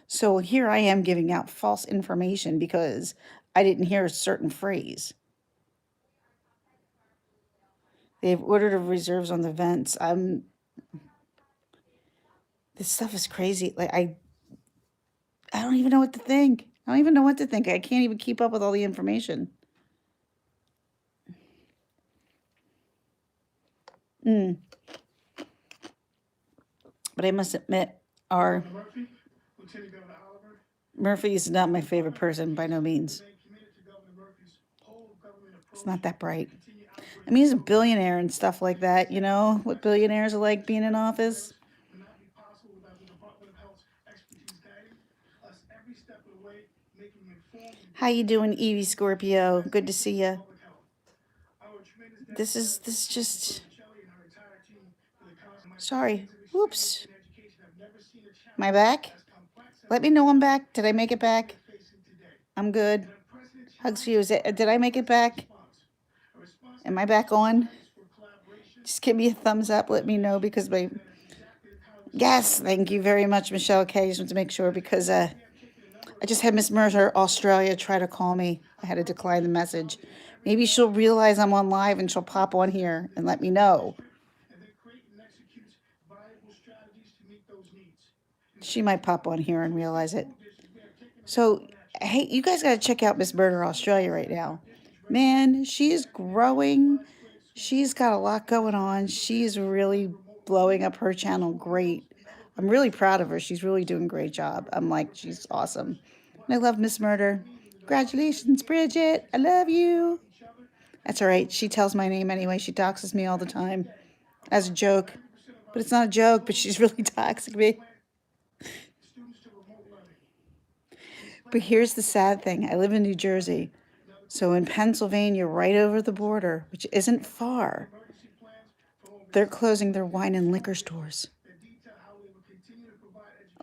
Speaker 2: So here I am giving out false information because I didn't hear a certain phrase. They've ordered of reserves on the vents. This stuff is crazy. Like I don't even know what to think. I don't even know what to think. I can't even keep up with all the information. Mm. But I must admit, our
Speaker 5: Murphy, Lieutenant Governor Oliver,
Speaker 2: Murphy is not my favorite person by no means.
Speaker 5: remain committed to Governor Murphy's whole government
Speaker 2: It's
Speaker 5: approach
Speaker 2: not that bright.
Speaker 5: to continue outbreak
Speaker 2: I mean, he's a billionaire and stuff like that. You know what billionaires are like being in office?
Speaker 5: will not be possible without the Department of Health's expertise guiding us every step of the way, making informed and
Speaker 2: How you doing, Evie Scorpio? Good to see you.
Speaker 5: public health. Our tremendous
Speaker 2: This is just.
Speaker 5: Shelley and her entire team for the constant
Speaker 2: Sorry. Whoops.
Speaker 5: in education have never seen a challenge
Speaker 2: Am I back?
Speaker 5: as complex as
Speaker 2: Let me know I'm back. Did I make it back?
Speaker 5: we're facing today.
Speaker 2: I'm good.
Speaker 5: An unprecedented
Speaker 2: Hugs for you. Did I make it back?
Speaker 5: a response
Speaker 2: Am I back on?
Speaker 5: for collaboration
Speaker 2: Just give me a thumbs up. Let me know because my. Yes, thank you very much, Michelle K. Just want to make sure because I just had Miss Mercer, Australia, try to call me. I had to decline the message. Maybe she'll realize I'm on live and she'll pop on here and let me know.
Speaker 5: and then create and execute viable strategies to meet those needs.
Speaker 2: She might pop on here and realize it. So, hey, you guys got to check out Miss Murder Australia right now. Man, she is growing. She's got a lot going on. She's really blowing up her channel great. I'm really proud of her. She's really doing a great job. I'm like, she's awesome. And I love Miss Murder. Congratulations, Bridget. I love you. That's all right. She tells my name anyway. She doxes me all the time as a joke. But it's not a joke, but she's really toxic me. But here's the sad thing. I live in New Jersey. So in Pennsylvania, right over the border, which isn't far, they're closing their wine and liquor stores.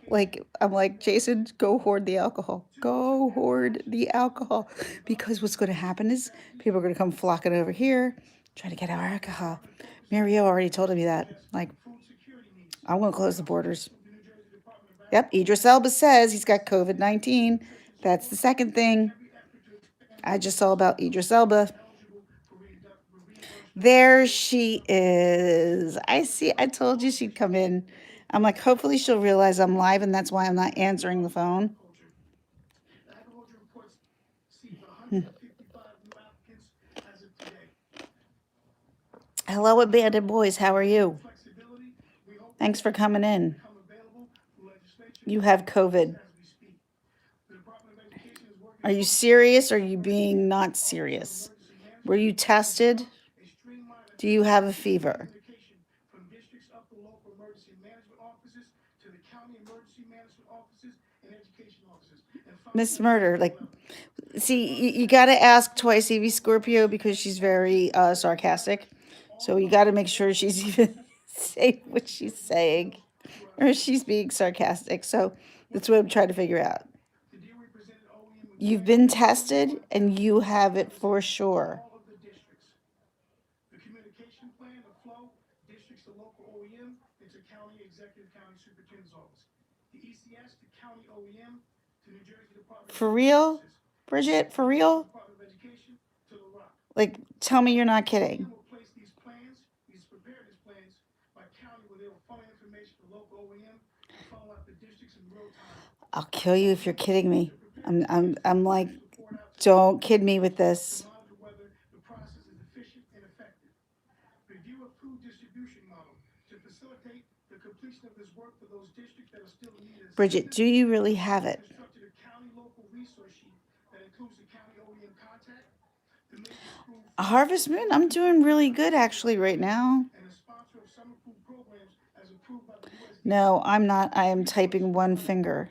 Speaker 2: Like, I'm like, Jason, go hoard the alcohol. Go hoard the alcohol. Because what's going to happen is people are going to come flocking over here, try to get our alcohol. Mario already told me that. Like, I'm going to close the borders. Yep, Idris Elba says he's got COVID-19. That's the second thing. I just saw about Idris Elba. There she is. I see. I told you she'd come in. I'm like, hopefully she'll realize I'm live, and that's why I'm not answering the phone.
Speaker 5: Agriculture reports see 155 new applicants as of today.
Speaker 2: Hello, Abandoned Boys. How are you?
Speaker 5: Flexibility, we hope
Speaker 2: Thanks for coming in.
Speaker 5: become available through legislation
Speaker 2: You have COVID.
Speaker 5: as we speak. The Department of Education is working
Speaker 2: Are you serious or are you being not serious? Were you tested?
Speaker 5: a streamlined
Speaker 2: Do you have a fever?
Speaker 5: communication from districts up to local emergency management offices to the county emergency management offices and education offices. And
Speaker 2: Miss Murder, like, see, you got to ask twice Evie Scorpio because she's very sarcastic. So you got to make sure she's even saying what she's saying or she's being sarcastic. So that's what I'm trying to figure out.
Speaker 5: the dear represented OEM with
Speaker 2: You've been tested and you have it for sure.
Speaker 5: all of the districts. The communication plan, the flow, districts to local OEM, into county executive county superintendent's office. The ECS to county OEM to New Jersey Department of
Speaker 2: For real?
Speaker 5: Services,
Speaker 2: Bridget, for real?
Speaker 5: Department of Education to the Rock.
Speaker 2: Like, tell me you're not kidding.
Speaker 5: We'll place these plans, these preparedness plans by county where they will funnel information to local OEM and funnel out the districts in real time.
Speaker 2: I'll kill you if you're kidding me. I'm like, don't kid me with this.
Speaker 5: Monitor whether the process is efficient and effective. Review a food distribution model to facilitate the completion of this work for those districts that are still in need of
Speaker 2: Bridget, do you really have it?
Speaker 5: constructed a county local resource sheet that includes the county OEM contact, the major school
Speaker 2: Harvest Moon, I'm doing really good actually right now.
Speaker 5: and a sponsor of summer food programs as approved by the U.S.
Speaker 2: No, I'm not. I am typing one finger.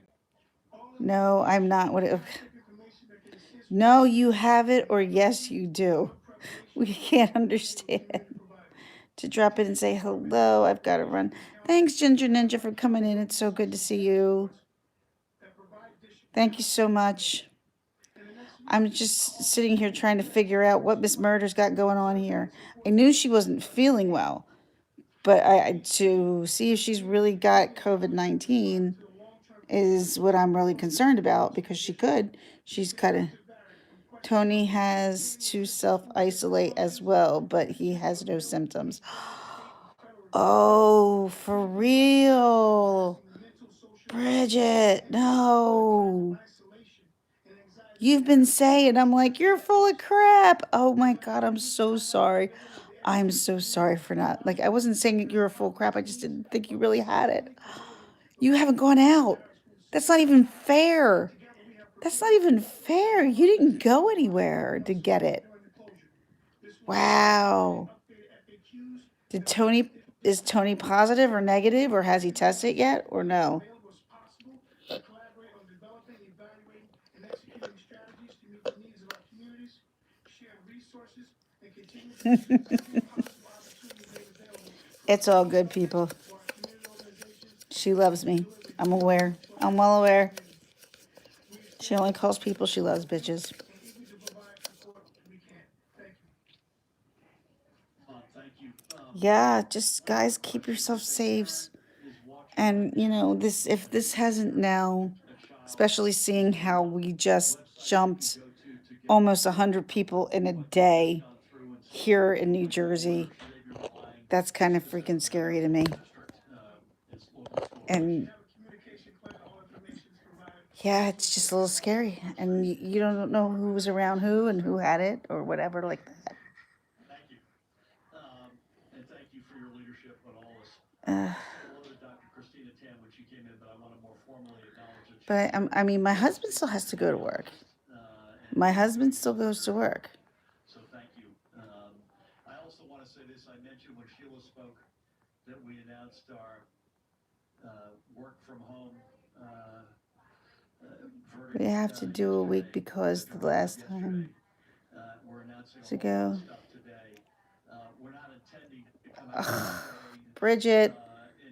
Speaker 2: No, I'm not. What?
Speaker 5: information that can assist
Speaker 2: No, you have it, or yes, you do. We can't understand. To drop in and say hello, I've got to run. Thanks, Ginger Ninja, for coming in. It's so good to see you. Thank you so much. I'm just sitting here trying to figure out what Miss Murder's got going on here. I knew she wasn't feeling well, but to see if she's really got COVID-19 is what I'm really concerned about because she could. She's kind of. Tony has to self-isolate as well, but he has no symptoms. Oh, for real. Bridget, no.
Speaker 5: isolation and anxiety.
Speaker 2: You've been saying, I'm like, you're full of crap. Oh my God, I'm so sorry. I'm so sorry for not, like, I wasn't saying that you're a full crap. I just didn't think you really had it. You haven't gone out. That's not even fair. That's not even fair. You didn't go anywhere to get it. Wow. Did Tony, is Tony positive or negative, or has he tested yet, or no?
Speaker 5: Available as possible to collaborate on developing, evaluating, and executing strategies to meet the needs of our communities, share resources, and continue to pursue every possible opportunity made available
Speaker 2: It's all good, people.
Speaker 5: for our community organizations.
Speaker 2: She loves me. I'm aware. I'm well aware. She only calls people she loves bitches.
Speaker 5: And eager to provide support we can. Thank you.
Speaker 1: Thank you.
Speaker 2: Yeah, just guys, keep yourself safe.
Speaker 1: Is watching
Speaker 2: And you know, this, if this hasn't now, especially seeing how we just jumped almost 100 people in a day here in New Jersey, that's kind of freaking scary to me. And
Speaker 5: Communication plan, all information is provided.
Speaker 2: yeah, it's just a little scary. And you don't know who was around who and who had it or whatever like that.
Speaker 1: Thank you. And thank you for your leadership on all this.
Speaker 2: Uh,
Speaker 1: Hello to Dr. Christina Tam when she came in, but I want to more formally acknowledge that.
Speaker 2: but I mean, my husband still has to go to work. My husband still goes to work.
Speaker 1: So thank you. I also want to say this. I mentioned when Sheila spoke that we announced our work from home verdict.
Speaker 2: We have to do a week because the last time
Speaker 1: We're announcing
Speaker 2: to go.
Speaker 1: stuff today. We're not intending to come out
Speaker 2: Bridget,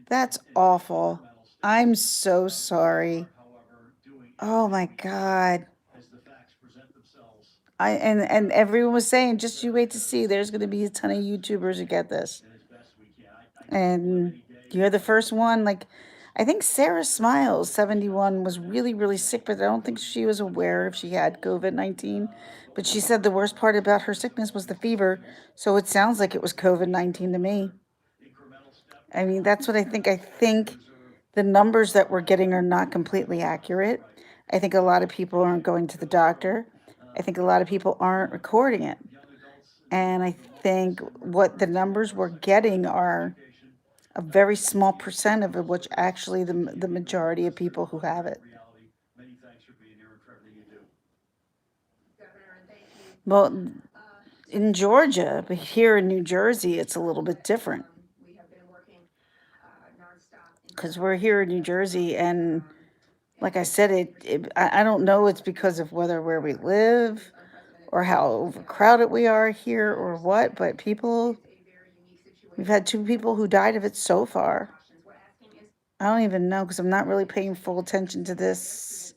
Speaker 2: that's awful. I'm so sorry.
Speaker 1: however, doing
Speaker 2: Oh my God.
Speaker 1: as the facts present themselves
Speaker 2: And everyone was saying, just you wait to see. There's going to be a ton of YouTubers who get this.
Speaker 1: and as best we can. I
Speaker 2: And you're the first one. Like, I think Sarah Smiles, 71, was really, really sick, but I don't think she was aware if she had COVID-19. But she said the worst part about her sickness was the fever. So it sounds like it was COVID-19 to me. I mean, that's what I think. I think the numbers that we're getting are not completely accurate. I think a lot of people aren't going to the doctor. I think a lot of people aren't recording it. And I think what the numbers we're getting are a very small percent of it, which actually the majority of people who have it.
Speaker 1: reality. Many thanks for being here and for everything you do.
Speaker 3: Governor, and thank you.
Speaker 2: Well, in Georgia, but here in New Jersey, it's a little bit different
Speaker 3: We have been working nonstop.
Speaker 2: because we're here in New Jersey, and like I said, I don't know it's because of where we live or how overcrowded we are here or what, but people, we've had 2 people who died of it so far. I don't even know because I'm not really paying full attention to this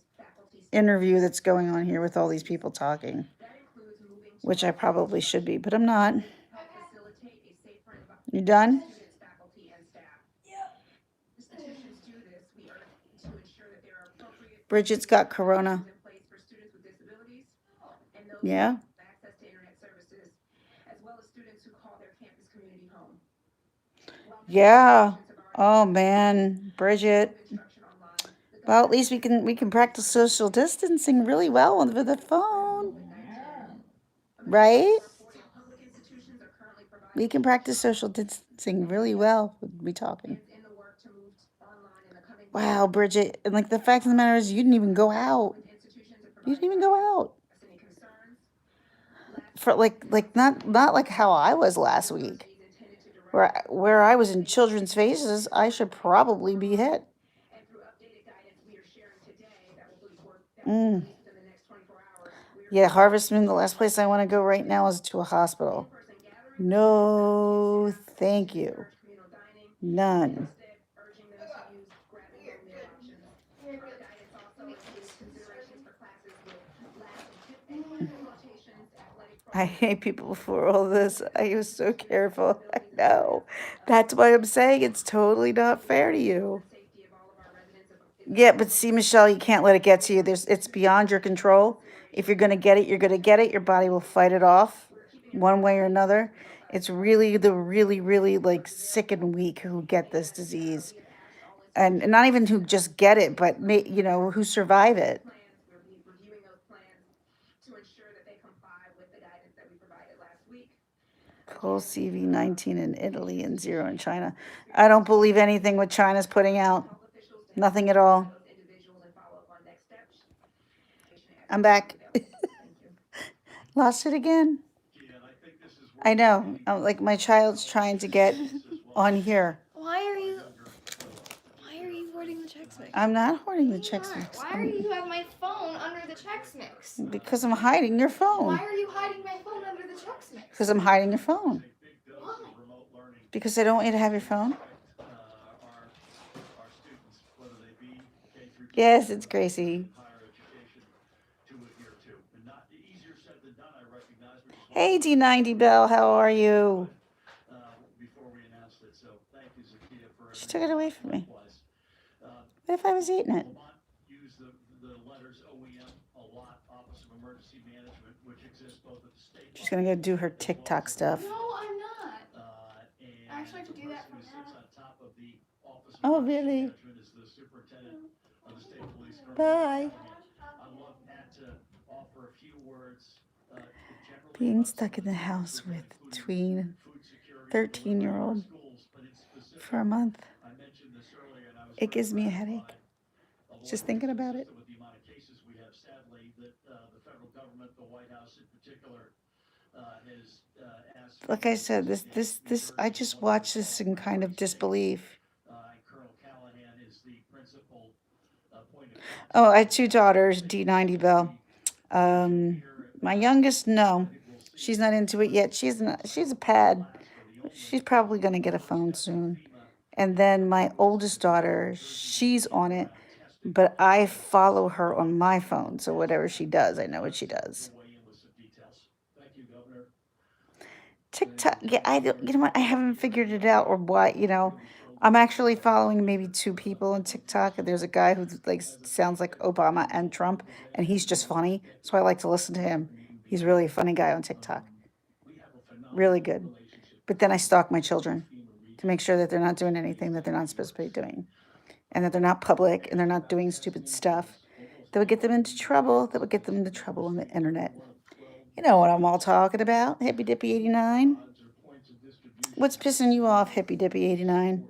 Speaker 2: interview that's going on here with all these people talking, which I probably should be, but I'm not. You done? Bridget's got corona. Yeah.
Speaker 3: Access to internet services, as well as students who call their campus community home.
Speaker 2: Yeah. Oh man, Bridget. Well, at least we can practice social distancing really well over the phone. Right?
Speaker 3: Public institutions are currently providing
Speaker 2: We can practice social distancing really well with me talking.
Speaker 3: in the work to move online in the coming
Speaker 2: Wow, Bridget. And like the fact of the matter is you didn't even go out.
Speaker 3: institutions are
Speaker 2: You didn't even go out.
Speaker 3: any concerns.
Speaker 2: For like not like how I was last week. Where I was in children's faces, I should probably be hit.
Speaker 3: And through updated guidance we are sharing today that will be worked
Speaker 2: Mm.
Speaker 3: within the next 24 hours.
Speaker 2: Yeah, Harvest Moon, the last place I want to go right now is to a hospital. No, thank you.
Speaker 3: Communal dining,
Speaker 2: None.
Speaker 3: urging them to use grab-and-go meal options. Guidance also includes considerations for classes with last and limitations, athletic
Speaker 2: I hate people before all this. I was so careful. I know. That's why I'm saying it's totally not fair to you.
Speaker 3: safety of all of our residents.
Speaker 2: Yeah, but see, Michelle, you can't let it get to you. It's beyond your control. If you're gonna get it, you're gonna get it. Your body will fight it off one way or another. It's really the really like sick and weak who get this disease. and not even who just get it, but you know, who survive it.
Speaker 3: Plans, we'll be reviewing those plans to ensure that they comply with the guidance that we provided last week.
Speaker 2: Cool CV-19 in Italy and 0 in China. I don't believe anything what China's putting out.
Speaker 3: Health officials to
Speaker 2: Nothing at all.
Speaker 3: those individuals and follow up on next steps.
Speaker 2: I'm back.
Speaker 3: Thank you.
Speaker 2: Lost it again.
Speaker 1: Yeah, and I think this is where
Speaker 2: I know. Like my child's trying to get on here.
Speaker 6: Why are you hoarding the Chex Mix?
Speaker 2: I'm not hoarding the
Speaker 6: You
Speaker 2: Chex
Speaker 6: are.
Speaker 2: Mix.
Speaker 6: Why are you have my phone under the Chex Mix?
Speaker 2: Because I'm hiding your phone.
Speaker 6: Why are you hiding my phone under the Chex Mix?
Speaker 2: Because I'm hiding your phone.
Speaker 6: Why?
Speaker 1: remote learning
Speaker 2: Because I don't want you to have your phone.
Speaker 1: our students, whether they be K through 12
Speaker 2: Yes, it's Gracie.
Speaker 1: higher education, to adhere to. And not easier said than done, I recognize. Which is
Speaker 2: Hey, D90 Bell, how are you?
Speaker 1: before we announced it, so thank you, Zakia, for
Speaker 2: She took it away from me.
Speaker 1: likewise.
Speaker 2: What if I was eating it?
Speaker 1: Lamont used the letters OEM a lot, Office of Emergency Management, which exists both at the state.
Speaker 2: She's gonna go do her TikTok stuff.
Speaker 6: No, I'm not.
Speaker 1: And
Speaker 6: I actually have to do that
Speaker 1: the
Speaker 6: from
Speaker 1: person who
Speaker 6: now.
Speaker 1: sits on top of the Office of
Speaker 2: Oh,
Speaker 1: Emergency
Speaker 2: really?
Speaker 1: Management is the superintendent of the state police. Colonel
Speaker 2: Bye.
Speaker 1: Callahan. I'd love Pat to offer a few words. Generally
Speaker 2: Being
Speaker 1: about
Speaker 2: stuck in the
Speaker 1: some of
Speaker 2: house
Speaker 1: things,
Speaker 2: with
Speaker 1: including
Speaker 2: tween
Speaker 1: food security
Speaker 2: 13-year-old
Speaker 1: schools, but in specific,
Speaker 2: for a month.
Speaker 1: I mentioned this earlier, and I was
Speaker 2: It
Speaker 1: very
Speaker 2: gives me a
Speaker 1: gratified,
Speaker 2: headache.
Speaker 1: although
Speaker 2: Just
Speaker 1: it's
Speaker 2: thinking about it.
Speaker 1: consistent with the amount of cases we have, sadly, that the federal government, the White House in particular, has asked.
Speaker 2: Like I said, I just watched this in kind of disbelief.
Speaker 1: Colonel Callahan is the principal point of
Speaker 2: Oh, I had 2 daughters, D90 Bell. My youngest, no, she's not into it yet. She's a pad. She's probably gonna get a phone soon. And then my oldest daughter, she's on it, but I follow her on my phone. So whatever she does, I know what she does.
Speaker 1: weigh in with some details. Thank you, Governor.
Speaker 2: TikTok, yeah, I don't, you know what? I haven't figured it out or what, you know. I'm actually following maybe 2 people on TikTok. There's a guy who like sounds like Obama and Trump, and he's just funny. So I like to listen to him. He's really a funny guy on TikTok. Really good. But then I stalk my children to make sure that they're not doing anything that they're not supposed to be doing, and that they're not public and they're not doing stupid stuff that would get them into trouble. That would get them into trouble on the internet. You know what I'm all talking about, Hippy Dippy 89. What's pissing you off, Hippy Dippy 89?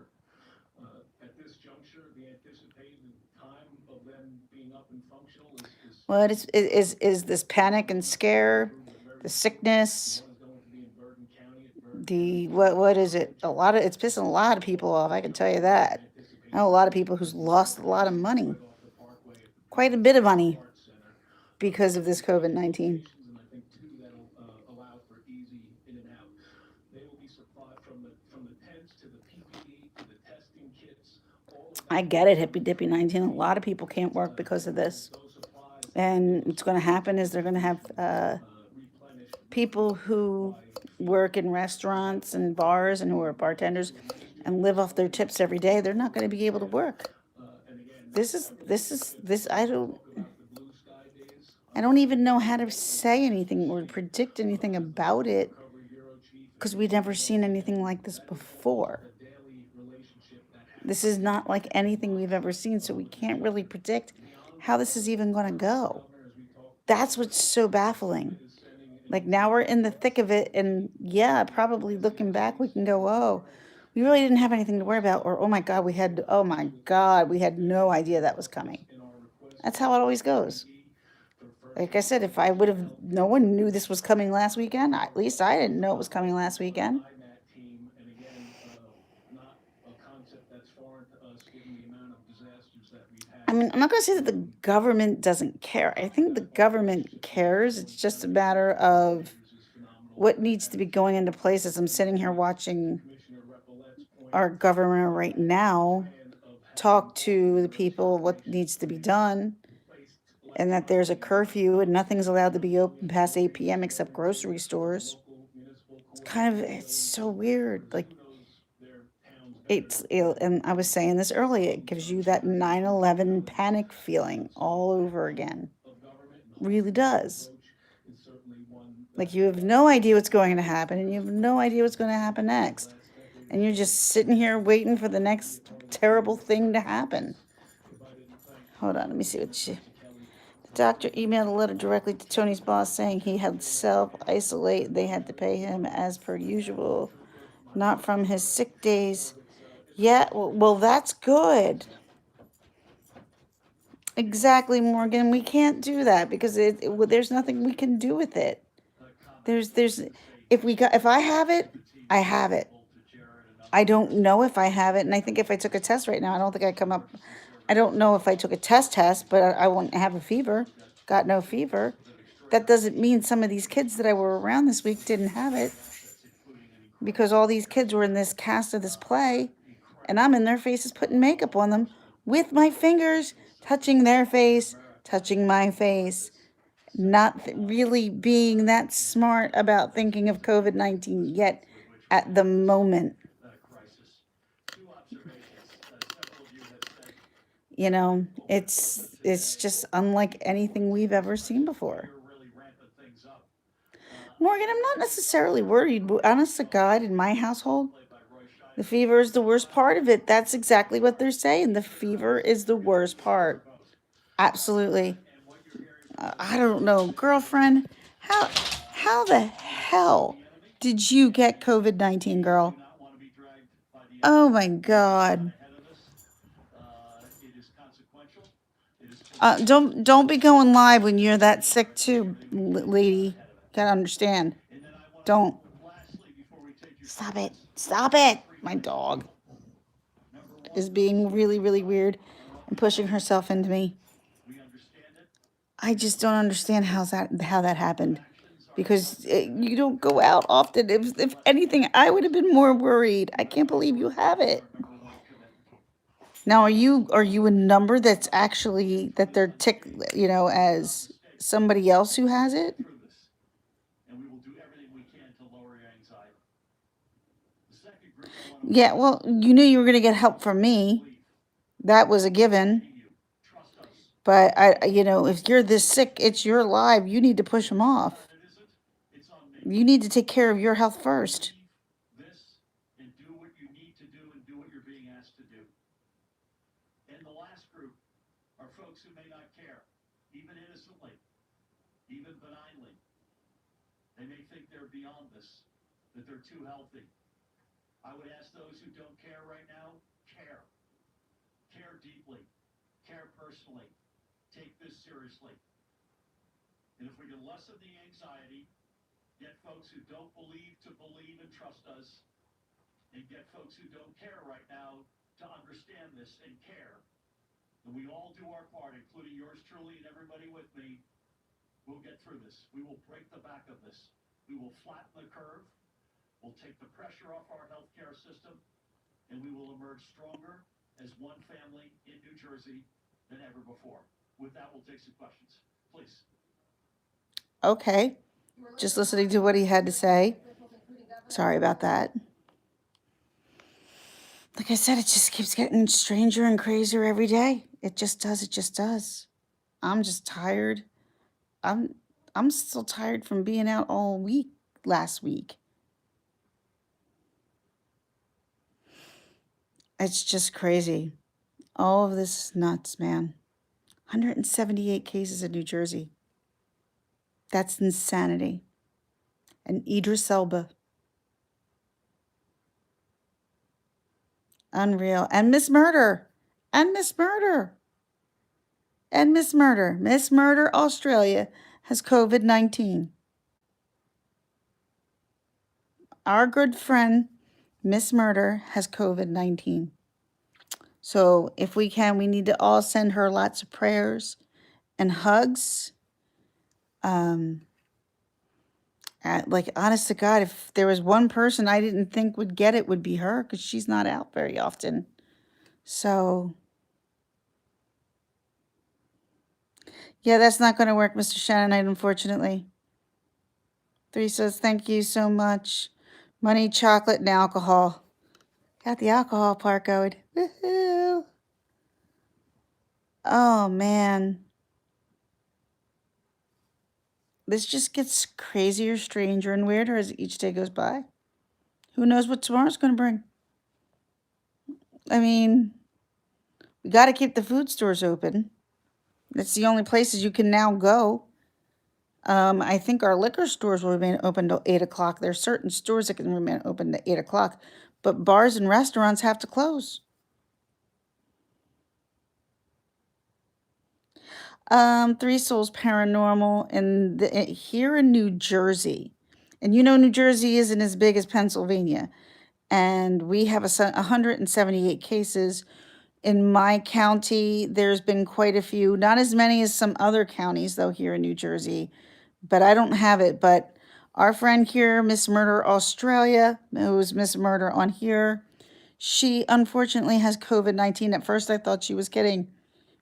Speaker 5: At this juncture, the anticipated time of them being up and functional is
Speaker 2: What is this panic and scare, the sickness,
Speaker 5: going to be in Bergen County at Bergen
Speaker 2: the what is it? It's pissing a lot of people off. I can tell you that. I know a lot of people who's lost a lot of money, quite a bit of money,
Speaker 5: Center.
Speaker 2: because of this COVID-19.
Speaker 5: And I think too that'll allow for easy in and out. They will be supplied from the tents to the PPE to the testing kits. All of
Speaker 2: I get it, Hippy Dippy 19. A lot of people can't work because of this.
Speaker 5: those supplies
Speaker 2: And what's going to happen is they're going to have
Speaker 5: replenished.
Speaker 2: people who work in restaurants and bars and who are bartenders and live off their tips every day. They're not going to be able to work.
Speaker 5: And again,
Speaker 2: This. I don't even know how to say anything or predict anything about it because we've never seen anything like this before.
Speaker 5: daily relationship that
Speaker 2: This is not like anything we've ever seen, so we can't really predict how this is even going to go. That's what's so baffling. Like now we're in the thick of it, and yeah, probably looking back, we can go, oh, we really didn't have anything to worry about, or oh my God, we had no idea that was coming. That's how it always goes. Like I said, if I would have, no one knew this was coming last weekend. At least I didn't know it was coming last weekend.
Speaker 5: IMAT team, and again, not a concept that's foreign to us given the amount of disasters that we've had.
Speaker 2: I mean, I'm not going to say that the government doesn't care. I think the government cares. It's just a matter of what needs to be going into place. As I'm sitting here watching our government right now talk to the people what needs to be done, and that there's a curfew and nothing's allowed to be open past 8 p.m. except grocery stores. It's so weird. Like, and I was saying this earlier, it gives you that 9/11 panic feeling all over again. Really does. Like you have no idea what's going to happen, and you have no idea what's going to happen next. And you're just sitting here waiting for the next terrible thing to happen. Hold on, let me see what she... The doctor emailed a letter directly to Tony's boss saying he had self-isolate. They had to pay him as per usual, not from his sick days. Yeah, well, that's good. Exactly, Morgan. We can't do that because there's nothing we can do with it. If I have it, I have it. I don't know if I have it, and I think if I took a test right now, I don't think I'd come up. I don't know if I took a test, but I wouldn't have a fever. Got no fever. That doesn't mean some of these kids that I were around this week didn't have it, because all these kids were in this cast of this play, and I'm in their faces putting makeup on them with my fingers, touching their face, touching my face, not really being that smart about thinking of COVID-19 yet at the moment. You know, it's just unlike anything we've ever seen before. Morgan, I'm not necessarily worried, but honest to God, in my household, the fever is the worst part of it. That's exactly what they're saying. The fever is the worst part. Absolutely. I don't know, girlfriend. How the hell did you get COVID-19, girl? Oh my God. Don't be going live when you're that sick too, lady. Gotta understand. Don't. Stop it. Stop it. My dog is being really, really weird and pushing herself into me. I just don't understand how that happened, because you don't go out often. If anything, I would have been more worried. I can't believe you have it. Now, are you a number that's actually that they're as somebody else who has it? Yeah, well, you knew you were going to get help from me. That was a given. But if you're this sick, it's your life. You need to push them off. You need to take care of your health first.
Speaker 1: They may think they're beyond this, that they're too healthy. I would ask those who don't care right now, care. Care deeply. Care personally. Take this seriously. And if we can lessen the anxiety, get folks who don't believe to believe and trust us, and get folks who don't care right now to understand this and care, and we all do our part, including yours truly and everybody with me, we'll get through this. We will break the back of this. We will flatten the curve. We'll take the pressure off our healthcare system, and we will emerge stronger as one family in New Jersey than ever before. With that, we'll take some questions. Please.
Speaker 2: Okay. Just listening to what he had to say. Sorry about that. Like I said, it just keeps getting stranger and crazier every day. It just does. It just does. I'm just tired. I'm still tired from being out all week last week. It's just crazy. All of this is nuts, man. 178 cases in New Jersey. That's insanity. And Idris Elba. Unreal. And Miss Murder. And Miss Murder. And Miss Murder. Miss Murder Australia has COVID-19. Our good friend, Miss Murder, has COVID-19. So if we can, we need to all send her lots of prayers and hugs. Like, honest to God, if there was one person I didn't think would get it, would be her, because she's not out very often. So, yeah, that's not going to work, Mr. Shannonite, unfortunately. 3 says, thank you so much. Money, chocolate, and alcohol. Got the alcohol part going. Woohoo! Oh, man. This just gets crazier, stranger, and weirder as each day goes by. Who knows what tomorrow's going to bring? I mean, we got to keep the food stores open. That's the only places you can now go. I think our liquor stores will remain open till 8 o'clock. There are certain stores that can remain open to 8 o'clock, but bars and restaurants have to close. Three Souls Paranormal here in New Jersey. And you know, New Jersey isn't as big as Pennsylvania. And we have 178 cases. In my county, there's been quite a few, not as many as some other counties, though, here in New Jersey, but I don't have it. But our friend here, Miss Murder Australia, who's Miss Murder on here, she unfortunately has COVID-19. At first, I thought she was kidding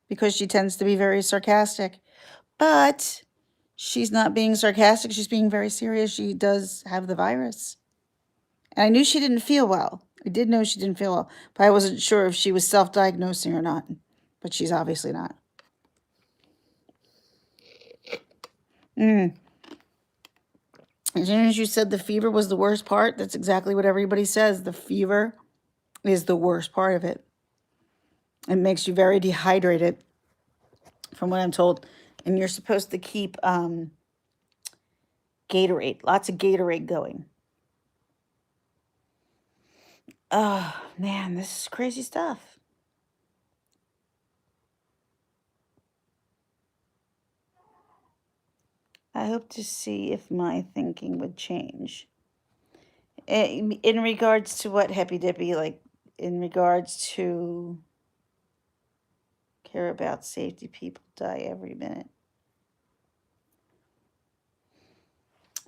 Speaker 2: because she tends to be very sarcastic, but she's not being sarcastic. She's being very serious. She does have the virus. And I knew she didn't feel well. I did know she didn't feel well, but I wasn't sure if she was self-diagnosing or not. But she's obviously not. As soon as you said the fever was the worst part, that's exactly what everybody says. The fever is the worst part of it. It makes you very dehydrated, from what I'm told. And you're supposed to keep Gatorade, lots of Gatorade going. Oh, man, this is crazy stuff. I hope to see if my thinking would change. In regards to what, Happy Dippy, like in regards to care about safety, people die every minute.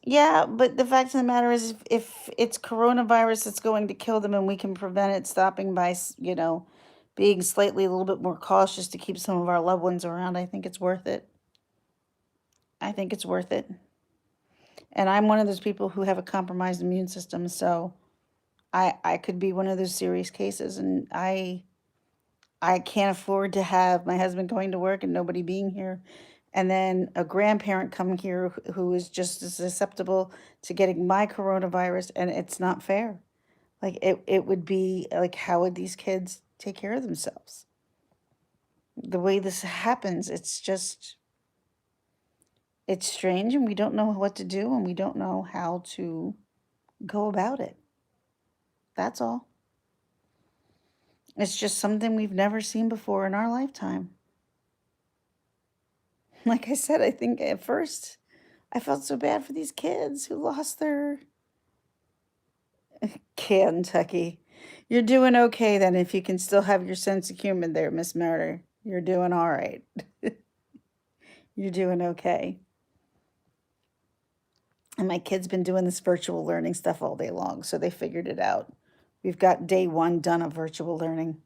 Speaker 2: Yeah, but the fact of the matter is, if it's coronavirus that's going to kill them and we can prevent it stopping by, being slightly a little bit more cautious to keep some of our loved ones around, I think it's worth it. I think it's worth it. And I'm one of those people who have a compromised immune system, so I could be one of those serious cases, and I can't afford to have my husband going to work and nobody being here, and then a grandparent coming here who is just as susceptible to getting my coronavirus, and it's not fair. Like, it would be like, how would these kids take care of themselves? The way this happens, it's strange, and we don't know what to do, and we don't know how to go about it. That's all. It's just something we've never seen before in our lifetime. Like I said, I think at first I felt so bad for these kids who lost their Kentucky. You're doing okay then if you can still have your sense of humor there, Miss Murder. You're doing all right. You're doing okay. And my kid's been doing this virtual learning stuff all day long, so they figured it out. We've got day 1 done of virtual learning.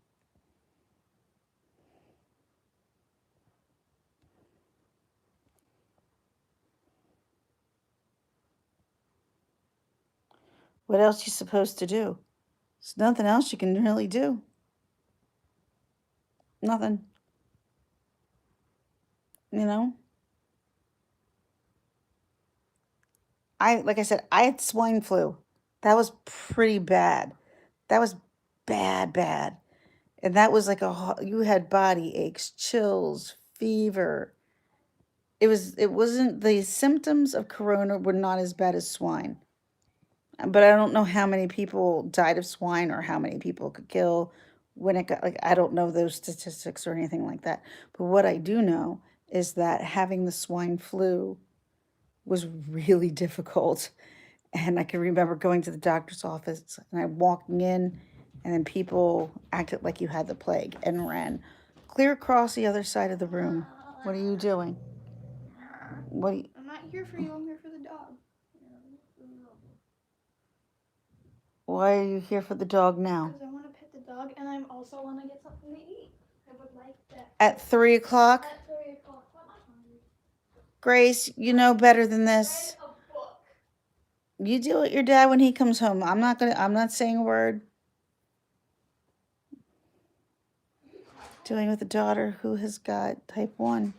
Speaker 2: What else you supposed to do? There's nothing else you can really do. Nothing. Like I said, I had swine flu. That was pretty bad. That was bad. And that was like you had body aches, chills, fever. It wasn't, the symptoms of corona were not as bad as swine. But I don't know how many people died of swine or how many people could kill when it got, I don't know those statistics or anything like that. But what I do know is that having the swine flu was really difficult. And I can remember going to the doctor's office and I'm walking in, and then people acted like you had the plague and ran clear across the other side of the room. What are you doing?
Speaker 6: I'm not here for you. I'm here for the dog.
Speaker 2: Why are you here for the dog now?
Speaker 6: Because I want to pet the dog, and I also want to get something to eat. I would like that.
Speaker 2: At 3 o'clock?
Speaker 6: At 3 o'clock. I'm not hungry.
Speaker 2: Grace, you know better than this.
Speaker 6: Read a book.
Speaker 2: You deal with your dad when he comes home. I'm not saying a word. Dealing with a daughter who has got type 1.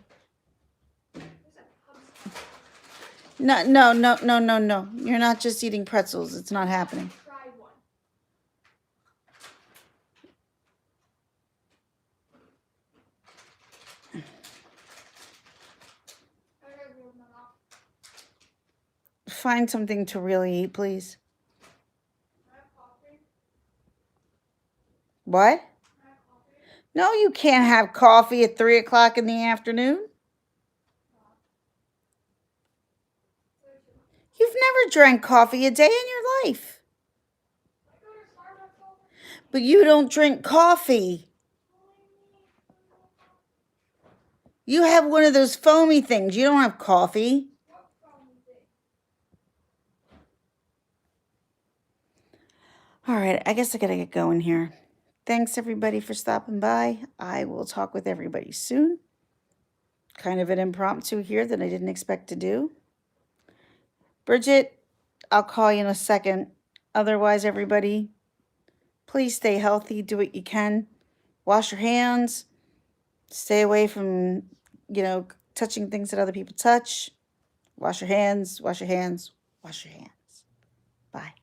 Speaker 2: No. You're not just eating pretzels. It's not happening.
Speaker 6: Try one.
Speaker 2: find something to really eat, please. What? No, you can't have coffee at 3 o'clock in the afternoon. You've never drank coffee a day in your life. But you don't drink coffee. You have one of those foamy things. You don't have coffee. All right, I guess I gotta get going here. Thanks everybody for stopping by. I will talk with everybody soon. Kind of an impromptu here that I didn't expect to do. Bridget, I'll call you in a second. Otherwise, everybody, please stay healthy. Do what you can. Wash your hands. Stay away from, touching things that other people touch. Wash your hands, wash your hands, wash your hands. Bye.